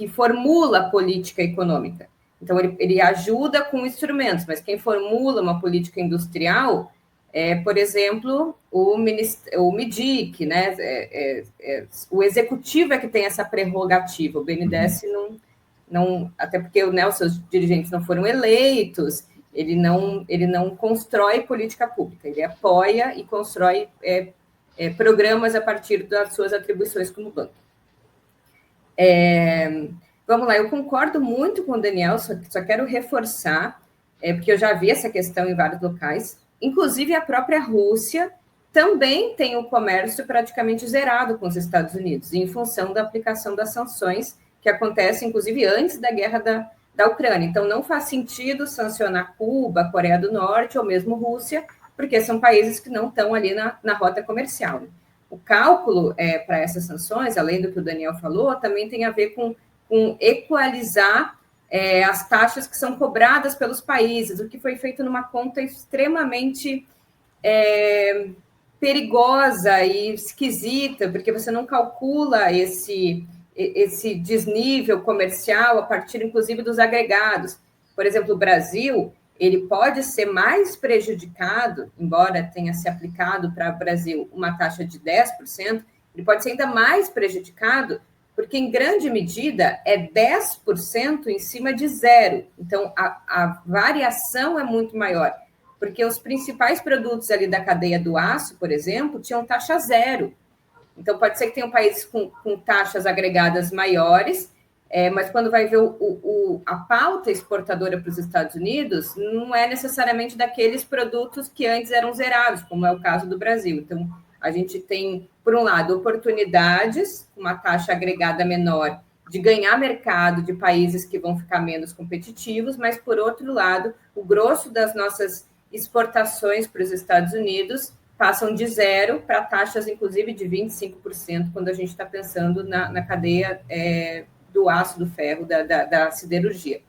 formula a política econômica. Então, ele ajuda com instrumentos, mas quem formula uma política industrial é, por exemplo, o MIDIC, né? O executivo é que tem essa prerrogativa, o BNDES não, até porque, né, os seus dirigentes não foram eleitos. Ele não constrói política pública, ele apoia e constrói programas a partir das suas atribuições como banco. Vamos lá, eu concordo muito com o Daniel, só quero reforçar, porque eu já vi essa questão em vários locais, inclusive a própria Rússia também tem o comércio praticamente zerado com os Estados Unidos, em função da aplicação das sanções, que acontece, inclusive, antes da guerra da Ucrânia. Então, não faz sentido sancionar Cuba, Coreia do Norte ou mesmo Rússia, porque são países que não estão ali na rota comercial. O cálculo para essas sanções, além do que o Daniel falou, também tem a ver com equalizar as taxas que são cobradas pelos países, o que foi feito numa conta extremamente perigosa e esquisita, porque você não calcula esse desnível comercial a partir, inclusive, dos agregados. Por exemplo, o Brasil, ele pode ser mais prejudicado, embora tenha se aplicado para o Brasil uma taxa de 10%, ele pode ser ainda mais prejudicado, porque, em grande medida, é 10% em cima de zero. Então, a variação é muito maior, porque os principais produtos ali da cadeia do aço, por exemplo, tinham taxa zero. Então, pode ser que tenham países com taxas agregadas maiores, mas quando vai ver a pauta exportadora para os Estados Unidos, não é necessariamente daqueles produtos que antes eram zerados, como é o caso do Brasil. Então, a gente tem, por um lado, oportunidades, uma taxa agregada menor, de ganhar mercado de países que vão ficar menos competitivos, mas, por outro lado, o grosso das nossas exportações para os Estados Unidos passam de zero para taxas, inclusive, de 25%, quando a gente está pensando na cadeia do aço, do ferro, da siderurgia.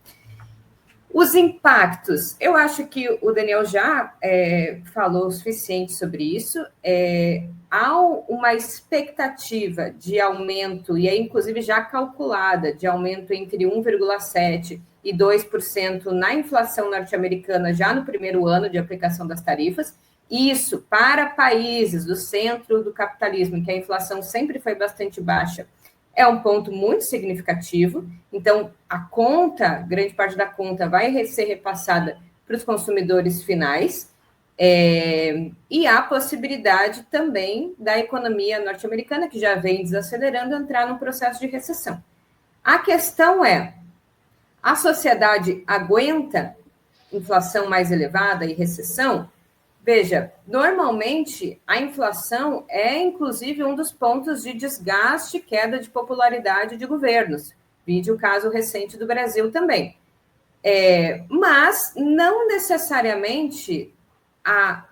Os impactos, eu acho que o Daniel já falou o suficiente sobre isso. Há uma expectativa de aumento, e é inclusive já calculada, de aumento entre 1,7% e 2% na inflação norte-americana já no primeiro ano de aplicação das tarifas. Isso, para países do centro do capitalismo, em que a inflação sempre foi bastante baixa, é um ponto muito significativo. Então, a conta, grande parte da conta, vai ser repassada para os consumidores finais. E há possibilidade também da economia norte-americana, que já vem desacelerando, entrar num processo de recessão. A questão é, a sociedade aguenta inflação mais elevada e recessão? Veja, normalmente a inflação é, inclusive, um dos pontos de desgaste e queda de popularidade de governos. Vide o caso recente do Brasil também. Mas não necessariamente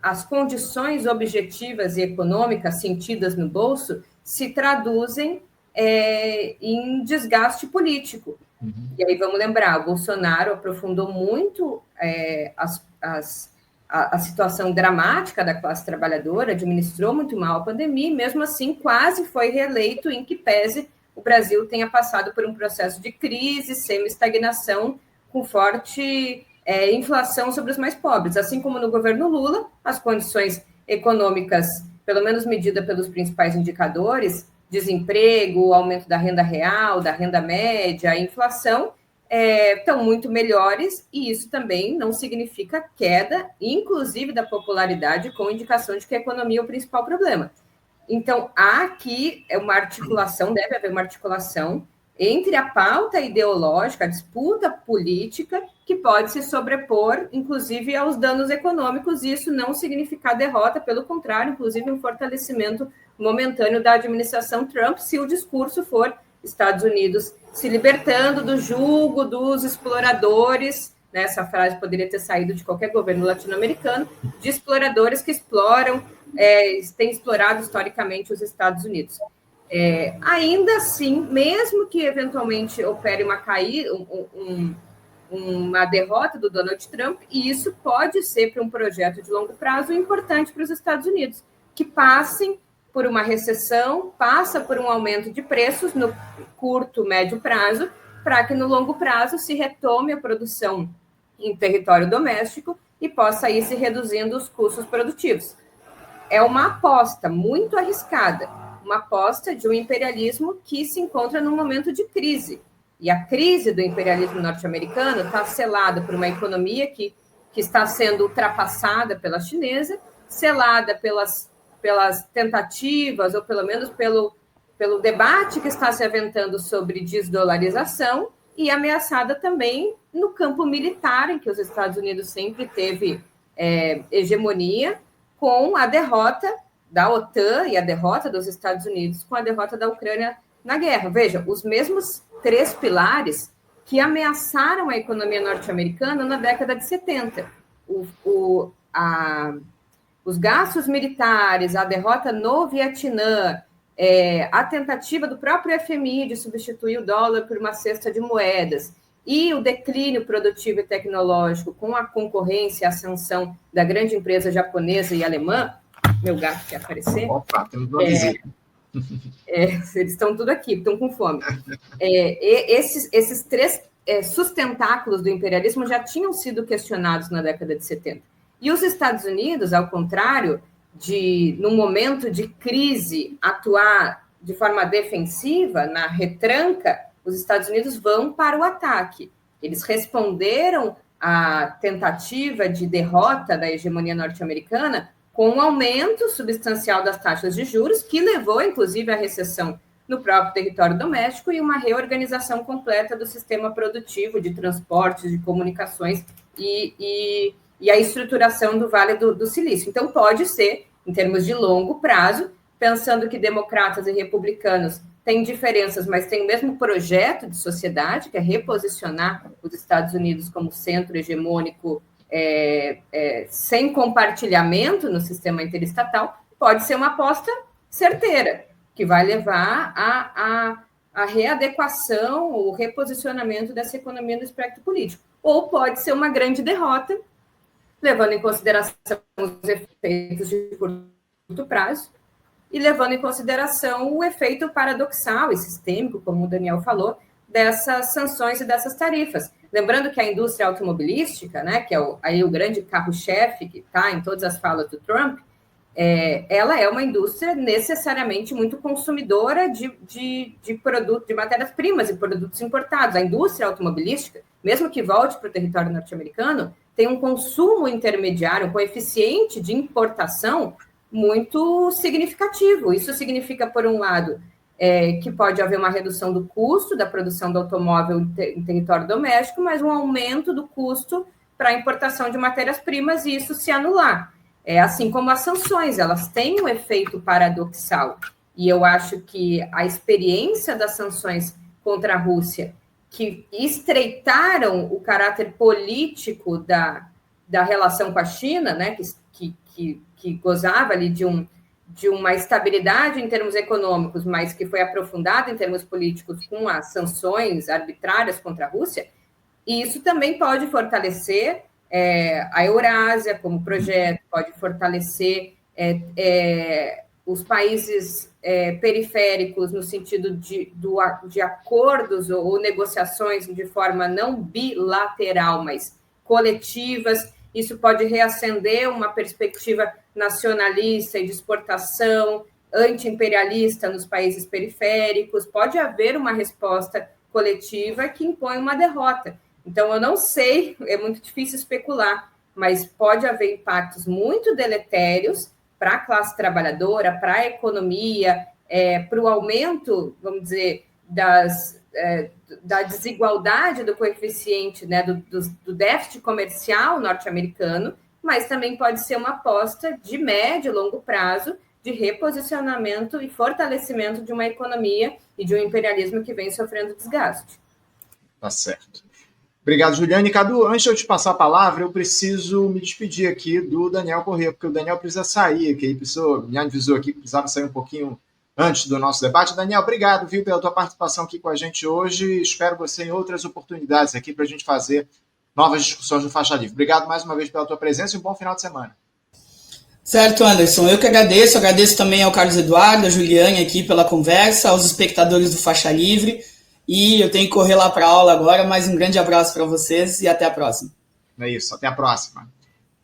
as condições objetivas e econômicas sentidas no bolso se traduzem em desgaste político. Uhum. E aí vamos lembrar, o Bolsonaro aprofundou muito a situação dramática da classe trabalhadora, administrou muito mal a pandemia, e mesmo assim quase foi reeleito, em que pese o Brasil tenha passado por um processo de crise, semi-estagnação, com forte inflação sobre os mais pobres. Assim como no governo Lula, as condições econômicas, pelo menos medida pelos principais indicadores, desemprego, aumento da renda real, da renda média, a inflação, estão muito melhores, e isso também não significa queda, inclusive da popularidade, com indicação de que a economia é o principal problema. Então, há aqui uma articulação, deve haver uma articulação entre a pauta ideológica, a disputa política, que pode se sobrepor, inclusive, aos danos econômicos, e isso não significar derrota, pelo contrário, inclusive um fortalecimento momentâneo da administração Trump, se o discurso for Estados Unidos se libertando do jugo dos exploradores, né? Essa frase poderia ter saído de qualquer governo latino-americano, de exploradores que exploram, têm explorado historicamente os Estados Unidos. Ainda assim, mesmo que eventualmente opere uma caída, uma derrota do Donald Trump, e isso pode ser, para um projeto de longo prazo, importante para os Estados Unidos, que passem por uma recessão, passa por um aumento de preços no curto, médio prazo, para que no longo prazo se retome a produção em território doméstico e possa ir se reduzindo os custos produtivos. É uma aposta muito arriscada, uma aposta de um imperialismo que se encontra num momento de crise. E a crise do imperialismo norte-americano está selada por uma economia que está sendo ultrapassada pela chinesa, selada pelas tentativas, ou pelo menos pelo debate que está se aventando sobre desdolarização, e ameaçada também no campo militar, em que os Estados Unidos sempre teve hegemonia, com a derrota da OTAN e a derrota dos Estados Unidos com a derrota da Ucrânia na guerra. Veja, os mesmos 3 pilares que ameaçaram a economia norte-americana na década de 70. Os gastos militares, a derrota no Vietnã, a tentativa do próprio FMI de substituir o dólar por uma cesta de moedas, e o declínio produtivo e tecnológico com a concorrência e a ascensão da grande empresa japonesa e alemã. Meu gato quer aparecer. Opa, temos uma visita. Eles estão tudo aqui, estão com fome. Esses 3 sustentáculos do imperialismo já tinham sido questionados na década de 70. E os Estados Unidos, ao contrário de, num momento de crise, atuar de forma defensiva, na retranca, os Estados Unidos vão para o ataque. Eles responderam à tentativa de derrota da hegemonia norte-americana com um aumento substancial das taxas de juros, que levou, inclusive, à recessão no próprio território doméstico e uma reorganização completa do sistema produtivo de transportes, de comunicações e a estruturação do Vale do Silício. Então, pode ser, em termos de longo prazo, pensando que democratas e republicanos têm diferenças, mas têm o mesmo projeto de sociedade, que é reposicionar os Estados Unidos como centro hegemônico, sem compartilhamento no sistema interestatal, pode ser uma aposta certeira, que vai levar a readequação, o reposicionamento dessa economia no espectro político. Ou pode ser uma grande derrota, levando em consideração os efeitos de curto prazo e levando em consideração o efeito paradoxal e sistêmico, como o Daniel falou, dessas sanções e dessas tarifas. Lembrando que a indústria automobilística, né, que é aí o grande carro-chefe que está em todas as falas do Trump, ela é uma indústria necessariamente muito consumidora de produtos, de matérias-primas e produtos importados. A indústria automobilística, mesmo que volte para o território norte-americano, tem um consumo intermediário, um coeficiente de importação muito significativo. Isso significa, por um lado, que pode haver uma redução do custo da produção do automóvel em território doméstico, mas um aumento do custo para a importação de matérias-primas e isso se anular. Assim como as sanções, elas têm um efeito paradoxal. E eu acho que a experiência das sanções contra a Rússia, que estreitaram o caráter político da relação com a China, né, que gozava ali de uma estabilidade em termos econômicos, mas que foi aprofundada em termos políticos com as sanções arbitrárias contra a Rússia, e isso também pode fortalecer a Eurásia como projeto, pode fortalecer os países periféricos no sentido de acordos ou negociações de forma não bilateral, mas coletivas. Isso pode reacender uma perspectiva nacionalista e de exportação, anti-imperialista nos países periféricos. Pode haver uma resposta coletiva que impõe uma derrota. Então, eu não sei, é muito difícil especular, mas pode haver impactos muito deletérios para a classe trabalhadora, para a economia, para o aumento, vamos dizer, da desigualdade do coeficiente, né, do déficit comercial norte-americano, mas também pode ser uma aposta de médio e longo prazo de reposicionamento e fortalecimento de uma economia e de um imperialismo que vem sofrendo desgaste. Tá certo. Obrigado, Juliane. Cadu, antes de eu te passar a palavra, eu preciso me despedir aqui do Daniel Corrêa, porque o Daniel precisa sair aqui, me avisou aqui que precisava sair um pouquinho antes do nosso debate. Daniel, obrigado, viu, pela tua participação aqui com a gente hoje. Espero você em outras oportunidades aqui para a gente fazer novas discussões do Faixa Livre. Obrigado mais uma vez pela tua presença e um bom final de semana. Certo, Anderson. Eu que agradeço também ao Carlos Eduardo, a Juliane aqui pela conversa, aos espectadores do Faixa Livre. E eu tenho que correr lá para a aula agora, mas um grande abraço para vocês e até a próxima. É isso, até a próxima.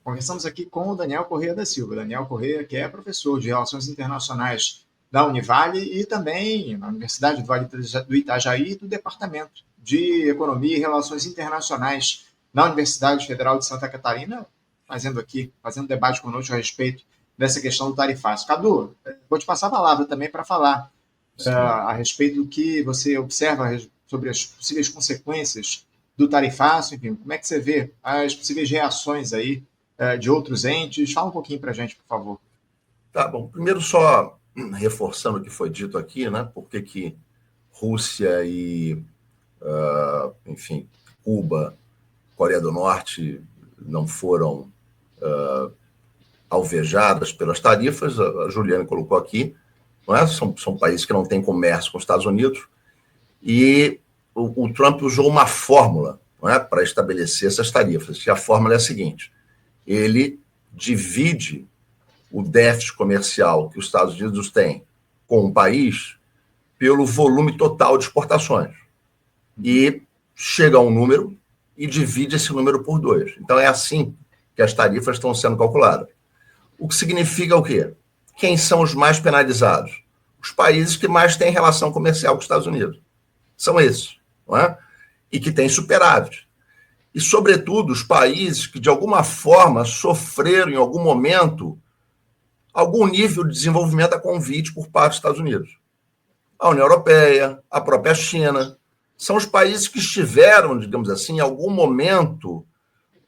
Conversamos aqui com o Daniel Corrêa da Silva. Daniel Corrêa, que é professor de Relações Internacionais da Univale e também na Universidade do Itajaí, do Departamento de Economia e Relações Internacionais na Universidade Federal de Santa Catarina, fazendo debate conosco a respeito dessa questão do tarifácio. Cadu, vou te passar a palavra também para falar a respeito do que você observa sobre as possíveis consequências do tarifácio, enfim, como é que você vê as possíveis reações aí de outros entes? Fala um pouquinho para a gente, por favor. Tá bom. Primeiro, só reforçando o que foi dito aqui, né? Por que Rússia e, enfim, Cuba, Coreia do Norte não foram alvejadas pelas tarifas, a Juliane colocou aqui, não é? São países que não têm comércio com os Estados Unidos, e o Trump usou uma fórmula, não é, para estabelecer essas tarifas, e a fórmula é a seguinte: ele divide o déficit comercial que os Estados Unidos têm com o país pelo volume total de exportações, e chega a um número e divide esse número por 2. Então é assim que as tarifas estão sendo calculadas. O que significa o quê? Quem são os mais penalizados? Os países que mais têm relação comercial com os Estados Unidos. São esses, não é? E que têm superávit. E, sobretudo, os países que, de alguma forma, sofreram, em algum momento, algum nível de desenvolvimento a convite por parte dos Estados Unidos. A União Europeia, a própria China, são os países que estiveram, digamos assim, em algum momento,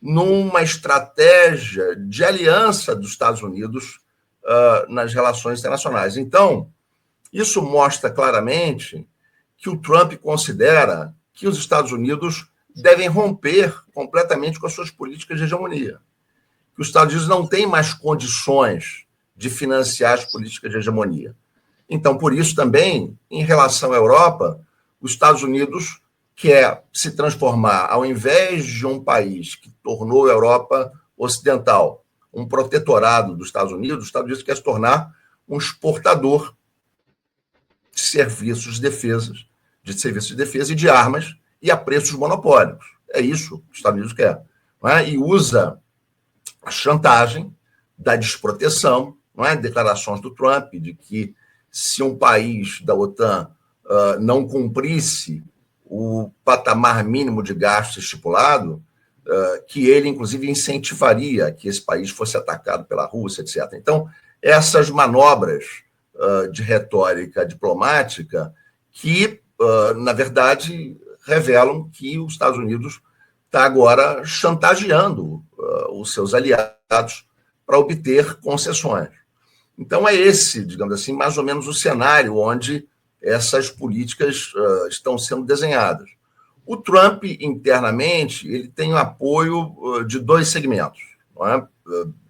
numa estratégia de aliança dos Estados Unidos nas relações internacionais. Então, isso mostra claramente que o Trump considera que os Estados Unidos devem romper completamente com as suas políticas de hegemonia. Que os Estados Unidos não têm mais condições de financiar as políticas de hegemonia. Então, por isso também, em relação à Europa, os Estados Unidos quer se transformar, ao invés de um país que tornou a Europa Ocidental um protetorado dos Estados Unidos quer se tornar um exportador de serviços de defesa e de armas e a preços monopólicos. É isso que os Estados Unidos quer. Não é? E usa a chantagem da desproteção, não é? Declarações do Trump de que se um país da OTAN não cumprisse o patamar mínimo de gasto estipulado, que ele, inclusive, incentivaria que esse país fosse atacado pela Rússia, etc. Então, essas manobras de retórica diplomática que, na verdade, revelam que os Estados Unidos está agora chantageando os seus aliados para obter concessões. Então, é esse, digamos assim, mais ou menos o cenário onde essas políticas estão sendo desenhadas. O Trump, internamente, ele tem o apoio de dois segmentos, não é?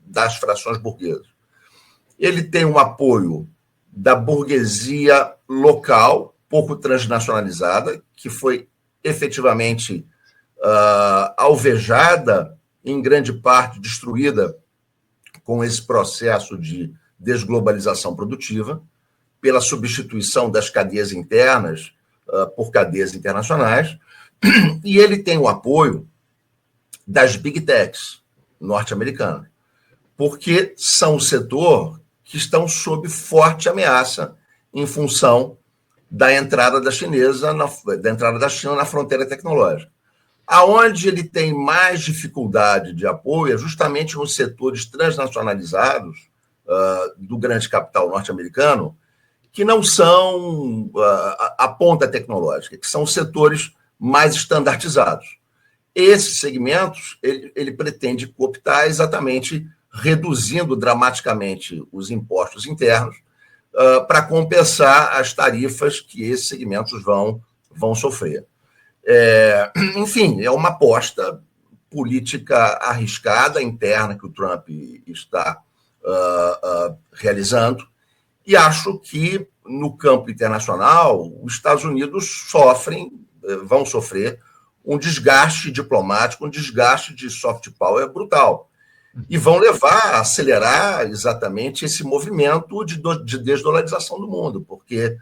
Das frações burguesas. Ele tem um apoio da burguesia local, pouco transnacionalizada, que foi efetivamente alvejada, em grande parte destruída com esse processo de desglobalização produtiva, pela substituição das cadeias internas por cadeias internacionais, e ele tem o apoio das big techs norte-americanas, porque são o setor que estão sob forte ameaça em função da entrada da China na fronteira tecnológica. Aonde ele tem mais dificuldade de apoio é justamente nos setores transnacionalizados do grande capital norte-americano, que não são a ponta tecnológica, que são os setores mais estandartizados. Esses segmentos, ele pretende cooptar exatamente reduzindo dramaticamente os impostos internos para compensar as tarifas que esses segmentos vão sofrer. Enfim, é uma aposta política arriscada, interna, que o Trump está realizando, e acho que, no campo internacional, os Estados Unidos vão sofrer um desgaste diplomático, um desgaste de soft power brutal, e vão levar a acelerar exatamente esse movimento de desdolarização do mundo, porque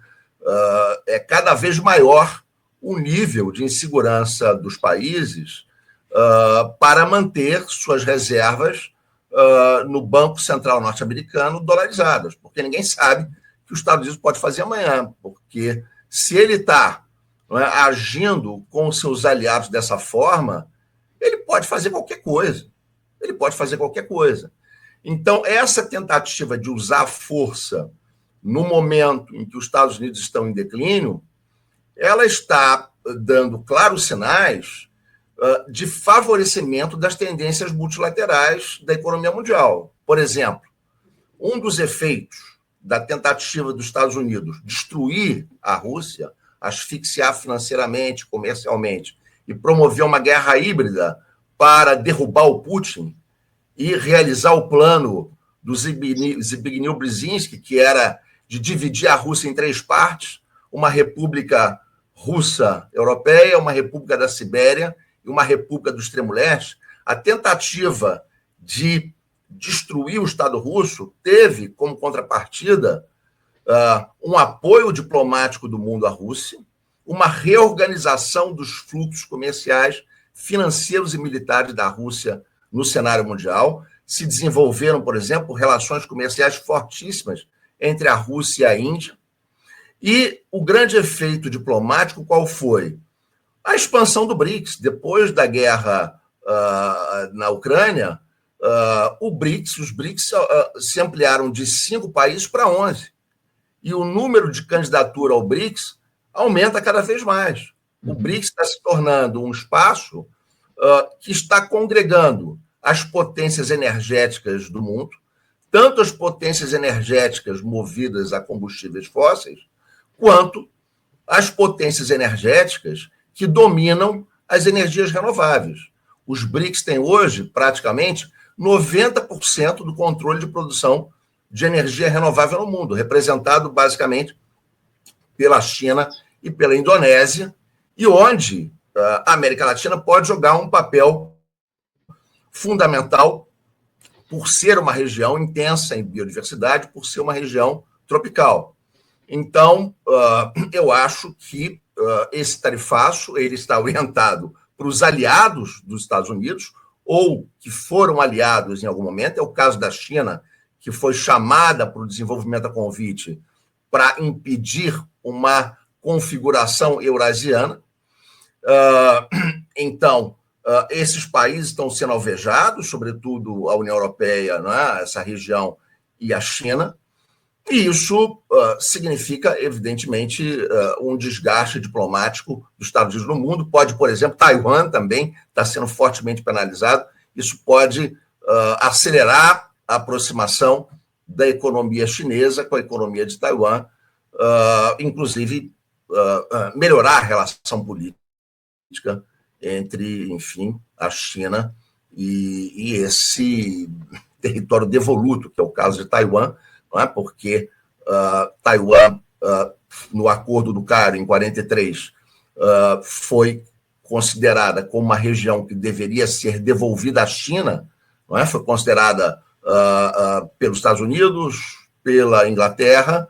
é cada vez maior o nível de insegurança dos países para manter suas reservas no Banco Central norte-americano dolarizadas, porque ninguém sabe o que os Estados Unidos pode fazer amanhã, porque se ele está agindo com seus aliados dessa forma, ele pode fazer qualquer coisa. Então, essa tentativa de usar a força no momento em que os Estados Unidos estão em declínio, ela está dando claros sinais de favorecimento das tendências multilaterais da economia mundial. Por exemplo, um dos efeitos da tentativa dos Estados Unidos destruir a Rússia, asfixiar financeiramente, comercialmente, e promover uma guerra híbrida para derrubar o Putin e realizar o plano do Zbigniew Brzezinski, que era de dividir a Rússia em 3 partes, uma república russa europeia, uma república da Sibéria e uma república do extremo leste. A tentativa de destruir o Estado russo teve como contrapartida um apoio diplomático do mundo à Rússia, uma reorganização dos fluxos comerciais, financeiros e militares da Rússia no cenário mundial. Se desenvolveram, por exemplo, relações comerciais fortíssimas entre a Rússia e a Índia. E o grande efeito diplomático qual foi? A expansão do BRICS. Depois da guerra na Ucrânia, os BRICS se ampliaram de 5 países para 11. E o número de candidatura ao BRICS aumenta cada vez mais. O BRICS está se tornando um espaço que está congregando as potências energéticas do mundo, tanto as potências energéticas movidas a combustíveis fósseis, quanto as potências energéticas que dominam as energias renováveis. Os BRICS têm hoje, praticamente, 90% do controle de produção de energia renovável no mundo, representado basicamente pela China e pela Indonésia, e onde a América Latina pode jogar um papel fundamental por ser uma região intensa em biodiversidade, por ser uma região tropical. Então, eu acho que esse tarifaço ele está orientado para os aliados dos Estados Unidos, ou que foram aliados em algum momento. É o caso da China, que foi chamada para o desenvolvimento a convite para impedir uma configuração eurasiana. Então, esses países estão sendo alvejados, sobretudo a União Europeia, né, essa região, e a China, e isso significa, evidentemente, um desgaste diplomático dos Estados Unidos no mundo. Pode, por exemplo, Taiwan também está sendo fortemente penalizado. Isso pode acelerar a aproximação da economia chinesa com a economia de Taiwan, inclusive melhorar a relação política entre, enfim, a China e esse território devoluto, que é o caso de Taiwan, não é? Porque Taiwan, no Acordo do Cairo, em 1943, foi considerada como uma região que deveria ser devolvida à China, não é? Foi considerada pelos Estados Unidos, pela Inglaterra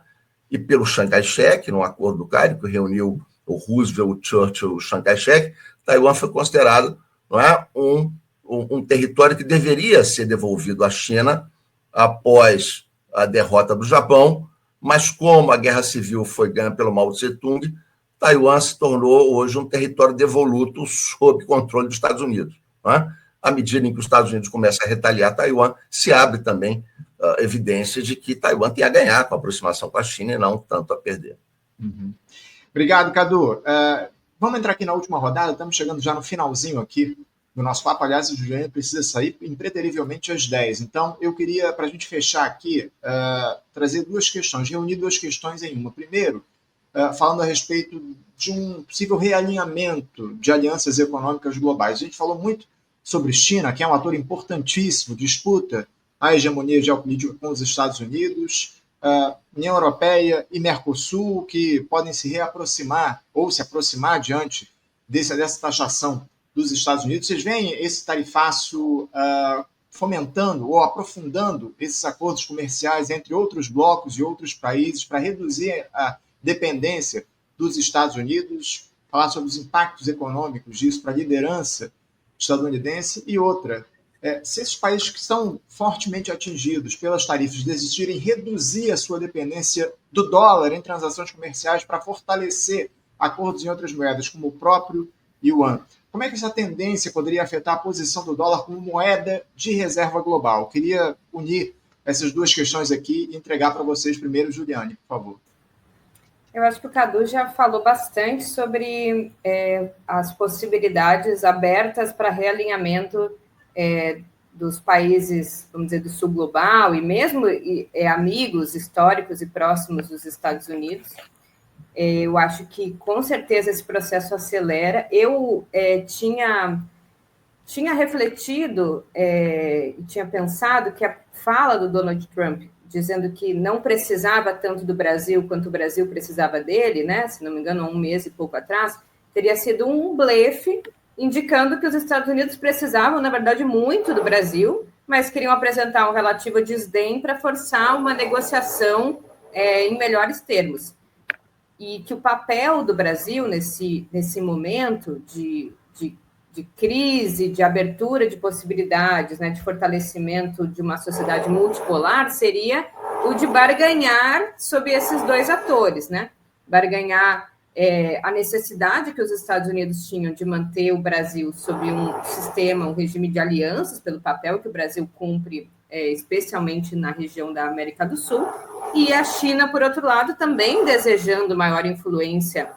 e pelo Chiang Kai-shek, no Acordo do Cairo, que reuniu o Roosevelt, o Churchill, o Chiang Kai-shek. Taiwan foi considerado, não é, um território que deveria ser devolvido à China após a derrota do Japão, mas como a guerra civil foi ganha pelo Mao Tse-tung, Taiwan se tornou hoje um território devoluto sob controle dos Estados Unidos. Não é? À medida em que os Estados Unidos começam a retaliar Taiwan, se abre também evidência de que Taiwan tem a ganhar com a aproximação com a China e não tanto a perder. Uhum. Obrigado, Cadu. Vamos entrar aqui na última rodada, estamos chegando já no finalzinho aqui do nosso papo. Aliás, o Juliano precisa sair impreterivelmente às 10. Então, eu queria, para a gente fechar aqui, trazer duas questões, reunir duas questões em uma. Primeiro, falando a respeito de um possível realinhamento de alianças econômicas globais. A gente falou muito sobre China, que é um ator importantíssimo, disputa a hegemonia geopolítica com os Estados Unidos, União Europeia e Mercosul, que podem se reaproximar ou se aproximar diante dessa taxação dos Estados Unidos. Vocês veem esse tarifaço fomentando ou aprofundando esses acordos comerciais entre outros blocos e outros países para reduzir a dependência dos Estados Unidos, falar sobre os impactos econômicos disso para a liderança estadunidense? E outra, se esses países que são fortemente atingidos pelas tarifas decidirem reduzir a sua dependência do dólar em transações comerciais para fortalecer acordos em outras moedas, como o próprio yuan, como é que essa tendência poderia afetar a posição do dólar como moeda de reserva global? Eu queria unir essas duas questões aqui e entregar para vocês primeiro, Juliane, por favor. Eu acho que o Cadu já falou bastante sobre as possibilidades abertas para realinhamento dos países, vamos dizer, do sul global e mesmo amigos históricos e próximos dos Estados Unidos. Eu acho que, com certeza, esse processo acelera. Eu tinha refletido e tinha pensado que a fala do Donald Trump, dizendo que não precisava tanto do Brasil quanto o Brasil precisava dele, né? Se não me engano, há um mês e pouco atrás, teria sido um blefe, indicando que os Estados Unidos precisavam, na verdade, muito do Brasil, mas queriam apresentar um relativo desdém para forçar uma negociação em melhores termos. E que o papel do Brasil nesse momento de crise, de abertura de possibilidades, né, de fortalecimento de uma sociedade multipolar, seria o de barganhar sobre esses dois atores, né? Barganhar a necessidade que os Estados Unidos tinham de manter o Brasil sob um sistema, um regime de alianças, pelo papel que o Brasil cumpre, especialmente na região da América do Sul, e a China, por outro lado, também desejando maior influência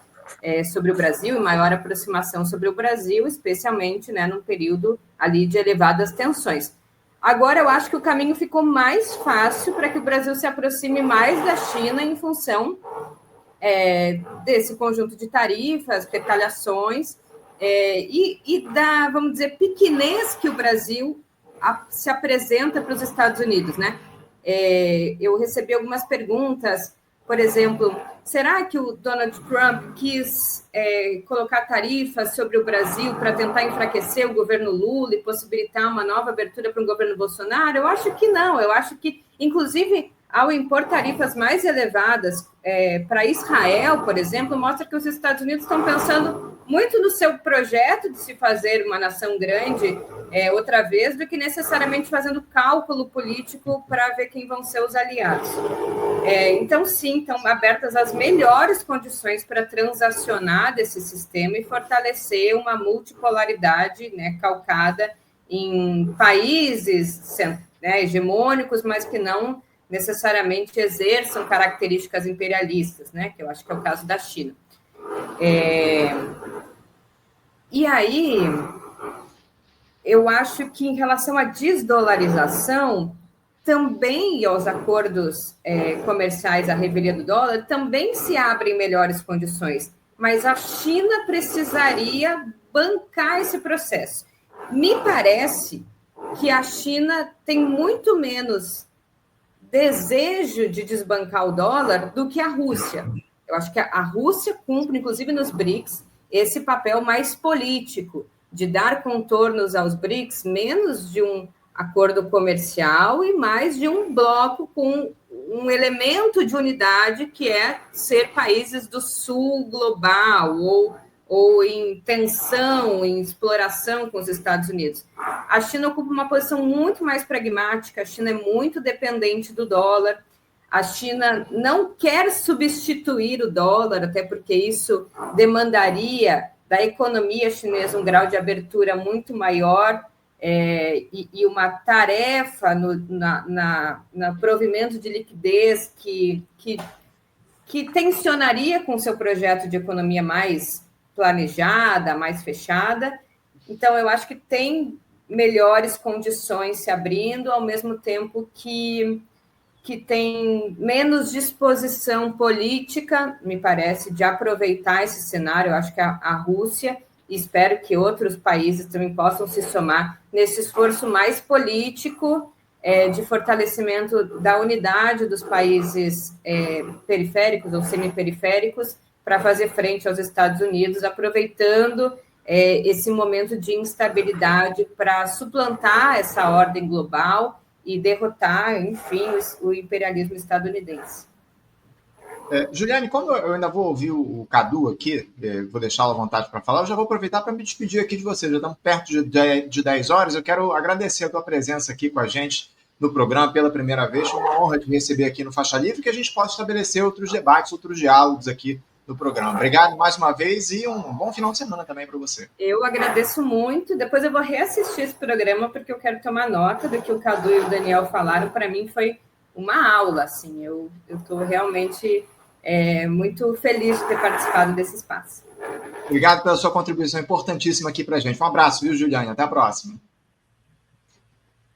sobre o Brasil e maior aproximação sobre o Brasil, especialmente, né, num período ali de elevadas tensões. Agora, eu acho que o caminho ficou mais fácil para que o Brasil se aproxime mais da China em função desse conjunto de tarifas, retaliações e da, vamos dizer, pequenez que o Brasil se apresenta para os Estados Unidos, né? Eu recebi algumas perguntas Por exemplo, será que o Donald Trump quis colocar tarifas sobre o Brasil para tentar enfraquecer o governo Lula e possibilitar uma nova abertura para o governo Bolsonaro? Eu acho que não. Eu acho que, inclusive, ao impor tarifas mais elevadas para Israel, por exemplo, mostra que os Estados Unidos estão pensando muito no seu projeto de se fazer uma nação grande outra vez, do que necessariamente fazendo cálculo político para ver quem vão ser os aliados. Então, sim, estão abertas as melhores condições para transacionar desse sistema e fortalecer uma multipolaridade, né, calcada em países hegemônicos, mas que não necessariamente exerçam características imperialistas, né, que eu acho que é o caso da China. E aí, eu acho que em relação à desdolarização, também aos acordos comerciais, à revelia do dólar, também se abrem melhores condições, mas a China precisaria bancar esse processo. Me parece que a China tem muito menos desejo de desbancar o dólar do que a Rússia. Eu acho que a Rússia cumpre, inclusive nos BRICS, esse papel mais político, de dar contornos aos BRICS, menos de um acordo comercial e mais de um bloco com um elemento de unidade, que é ser países do sul global ou em tensão, em exploração com os Estados Unidos. A China ocupa uma posição muito mais pragmática, a China é muito dependente do dólar, a China não quer substituir o dólar, até porque isso demandaria da economia chinesa um grau de abertura muito maior, e uma tarefa no provimento de liquidez que tensionaria com o seu projeto de economia mais planejada, mais fechada. Então, eu acho que tem melhores condições se abrindo, ao mesmo tempo que tem menos disposição política, me parece, de aproveitar esse cenário. Eu acho que a Rússia, e espero que outros países também possam se somar nesse esforço mais político de fortalecimento da unidade dos países periféricos ou semiperiféricos para fazer frente aos Estados Unidos, aproveitando esse momento de instabilidade para suplantar essa ordem global e derrotar, enfim, o imperialismo estadunidense. Juliane, como eu ainda vou ouvir o Cadu aqui, vou deixá-lo à vontade para falar, eu já vou aproveitar para me despedir aqui de você. Já estamos perto de 10 horas. Eu quero agradecer a tua presença aqui com a gente no programa pela primeira vez. Foi uma honra te receber aqui no Faixa Livre, que a gente possa estabelecer outros debates, outros diálogos aqui no programa. Obrigado mais uma vez e um bom final de semana também para você. Eu agradeço muito. Depois eu vou reassistir esse programa, porque eu quero tomar nota do que o Cadu e o Daniel falaram. Para mim foi uma aula, assim. Eu estou realmente muito feliz de ter participado desse espaço. Obrigado pela sua contribuição importantíssima aqui para a gente. Um abraço, viu, Juliane? Até a próxima.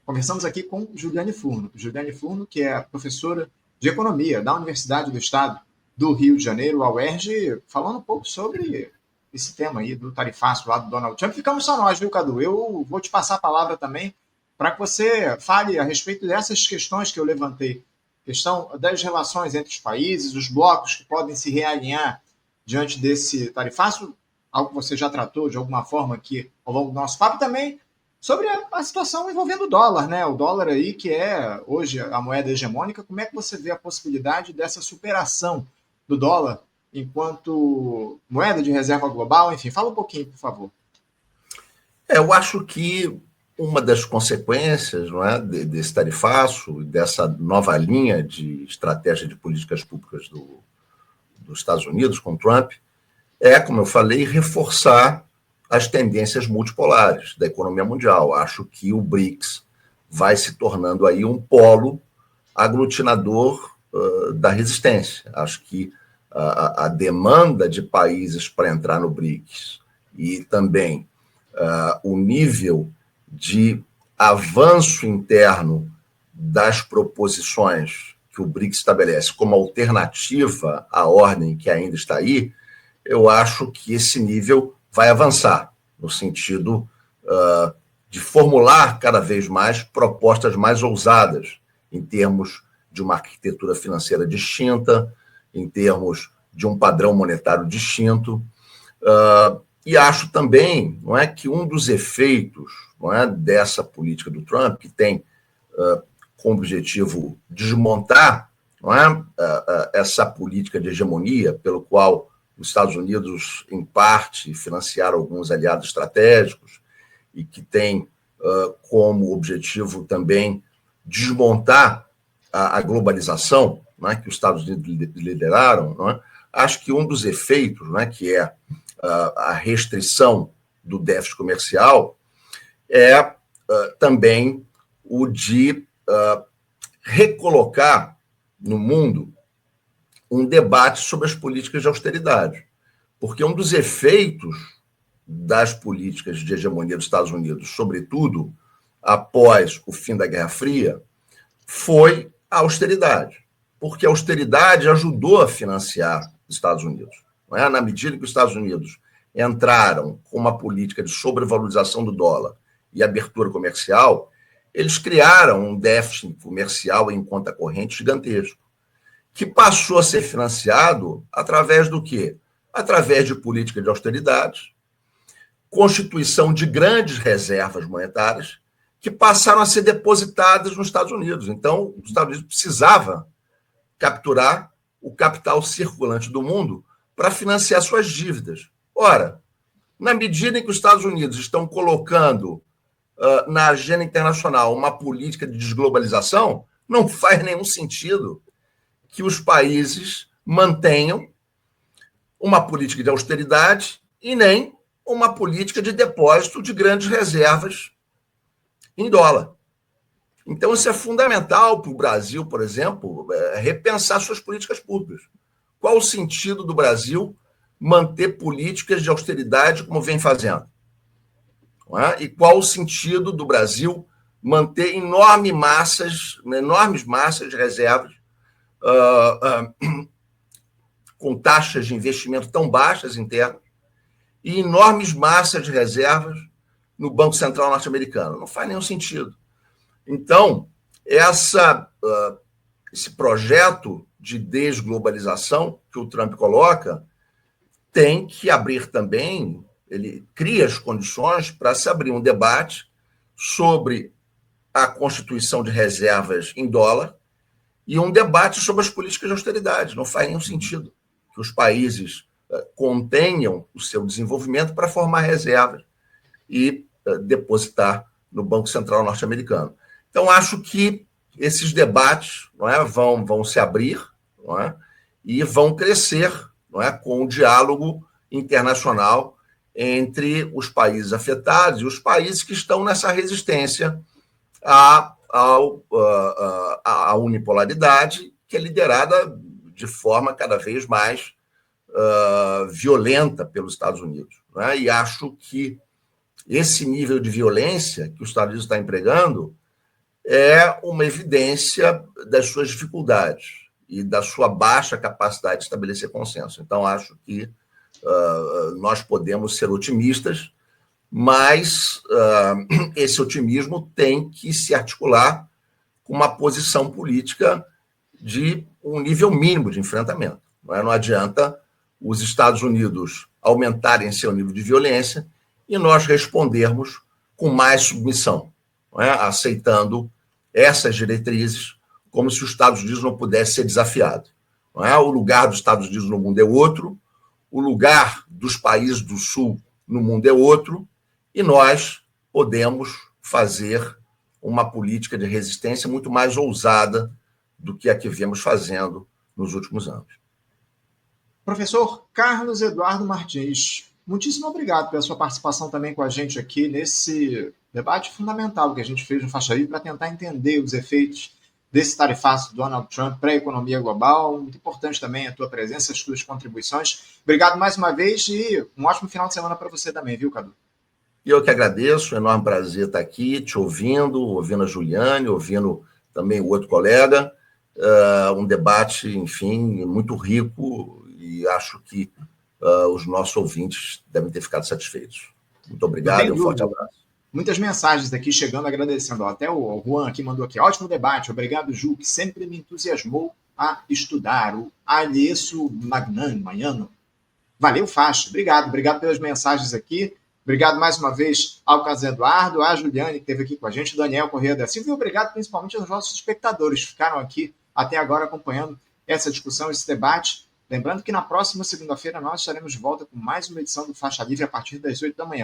Conversamos aqui com Juliane Furno. Juliane Furno, que é professora de Economia da Universidade do Estado do Rio de Janeiro, a UERJ, falando um pouco sobre esse tema aí do tarifaço lá do Donald Trump. Ficamos só nós, viu, Cadu? Eu vou te passar a palavra também para que você fale a respeito dessas questões que eu levantei. Questão das relações entre os países, os blocos que podem se realinhar diante desse tarifaço, algo que você já tratou de alguma forma aqui ao longo do nosso papo, também sobre a situação envolvendo o dólar, né? O dólar aí, que é hoje a moeda hegemônica. Como é que você vê a possibilidade dessa superação do dólar enquanto moeda de reserva global? Enfim, fala um pouquinho, por favor. Eu acho que uma das consequências, não é, desse tarifaço, dessa nova linha de estratégia de políticas públicas dos Estados Unidos com Trump, como eu falei, reforçar as tendências multipolares da economia mundial. Acho que o BRICS vai se tornando aí um polo aglutinador da resistência. Acho que a demanda de países para entrar no BRICS e também o nível de avanço interno das proposições que o BRICS estabelece como alternativa à ordem que ainda está aí, eu acho que esse nível vai avançar, no sentido de formular cada vez mais propostas mais ousadas em termos de uma arquitetura financeira distinta, em termos de um padrão monetário distinto. E acho também, não é, que um dos efeitos, não é, dessa política do Trump, que tem como objetivo desmontar, não é, essa política de hegemonia pelo qual os Estados Unidos, em parte, financiaram alguns aliados estratégicos e que tem como objetivo também desmontar a globalização, não é, que os Estados Unidos lideraram. Não é? Acho que um dos efeitos, não é, que é a restrição do déficit comercial, é também o de recolocar no mundo um debate sobre as políticas de austeridade. Porque um dos efeitos das políticas de hegemonia dos Estados Unidos, sobretudo após o fim da Guerra Fria, foi a austeridade. Porque a austeridade ajudou a financiar os Estados Unidos. Não é? Na medida que os Estados Unidos entraram com uma política de sobrevalorização do dólar e abertura comercial, eles criaram um déficit comercial em conta corrente gigantesco, que passou a ser financiado através do quê? Através de política de austeridade, constituição de grandes reservas monetárias que passaram a ser depositadas nos Estados Unidos. Então, os Estados Unidos precisavam capturar o capital circulante do mundo para financiar suas dívidas. Ora, na medida em que os Estados Unidos estão colocando na agenda internacional uma política de desglobalização, não faz nenhum sentido que os países mantenham uma política de austeridade e nem uma política de depósito de grandes reservas em dólar. Então, isso é fundamental para o Brasil, por exemplo, repensar suas políticas públicas. Qual o sentido do Brasil manter políticas de austeridade como vem fazendo? Não é? E qual o sentido do Brasil manter enormes massas de reservas com taxas de investimento tão baixas internas e enormes massas de reservas no Banco Central norte-americano? Não faz nenhum sentido. Então, esse projeto de desglobalização que o Trump coloca tem que abrir também, ele cria as condições para se abrir um debate sobre a constituição de reservas em dólar e um debate sobre as políticas de austeridade. Não faz nenhum sentido que os países contenham o seu desenvolvimento para formar reservas e depositar no Banco Central norte-americano. Então, acho que esses debates, não é, vão se abrir, não é, e vão crescer, não é, com o diálogo internacional entre os países afetados e os países que estão nessa resistência à unipolaridade, que é liderada de forma cada vez mais violenta pelos Estados Unidos. Não é? E acho que esse nível de violência que os Estados Unidos está empregando é uma evidência das suas dificuldades e da sua baixa capacidade de estabelecer consenso. Então, acho que nós podemos ser otimistas, mas esse otimismo tem que se articular com uma posição política de um nível mínimo de enfrentamento. Não adianta os Estados Unidos aumentarem seu nível de violência e nós respondermos com mais submissão, não é? Aceitando essas diretrizes como se os Estados Unidos não pudesse ser desafiado. Não é? O lugar dos Estados Unidos no mundo é outro, o lugar dos países do Sul no mundo é outro, e nós podemos fazer uma política de resistência muito mais ousada do que a que viemos fazendo nos últimos anos. Professor Carlos Eduardo Martins, muitíssimo obrigado pela sua participação também com a gente aqui nesse debate fundamental que a gente fez no Faixa Livre para tentar entender os efeitos desse tarifaço do Donald Trump para a economia global. Muito importante também a tua presença, as tuas contribuições. Obrigado mais uma vez e um ótimo final de semana para você também, viu, Cadu? Eu que agradeço, é um enorme prazer estar aqui, te ouvindo a Juliane, ouvindo também o outro colega. Um debate, enfim, muito rico e acho que os nossos ouvintes devem ter ficado satisfeitos. Muito obrigado e um forte abraço. Muitas mensagens aqui chegando, agradecendo. Até o Juan aqui mandou aqui. Ótimo debate. Obrigado, Ju, que sempre me entusiasmou a estudar. O Aliesso Magnano. Valeu, Faixa. Obrigado pelas mensagens aqui. Obrigado mais uma vez ao Carlos Eduardo, à Juliane, que esteve aqui com a gente, o Daniel Corrêa da Silva, e obrigado principalmente aos nossos espectadores que ficaram aqui até agora acompanhando essa discussão, esse debate. Lembrando que na próxima segunda-feira nós estaremos de volta com mais uma edição do Faixa Livre a partir das 8 da manhã.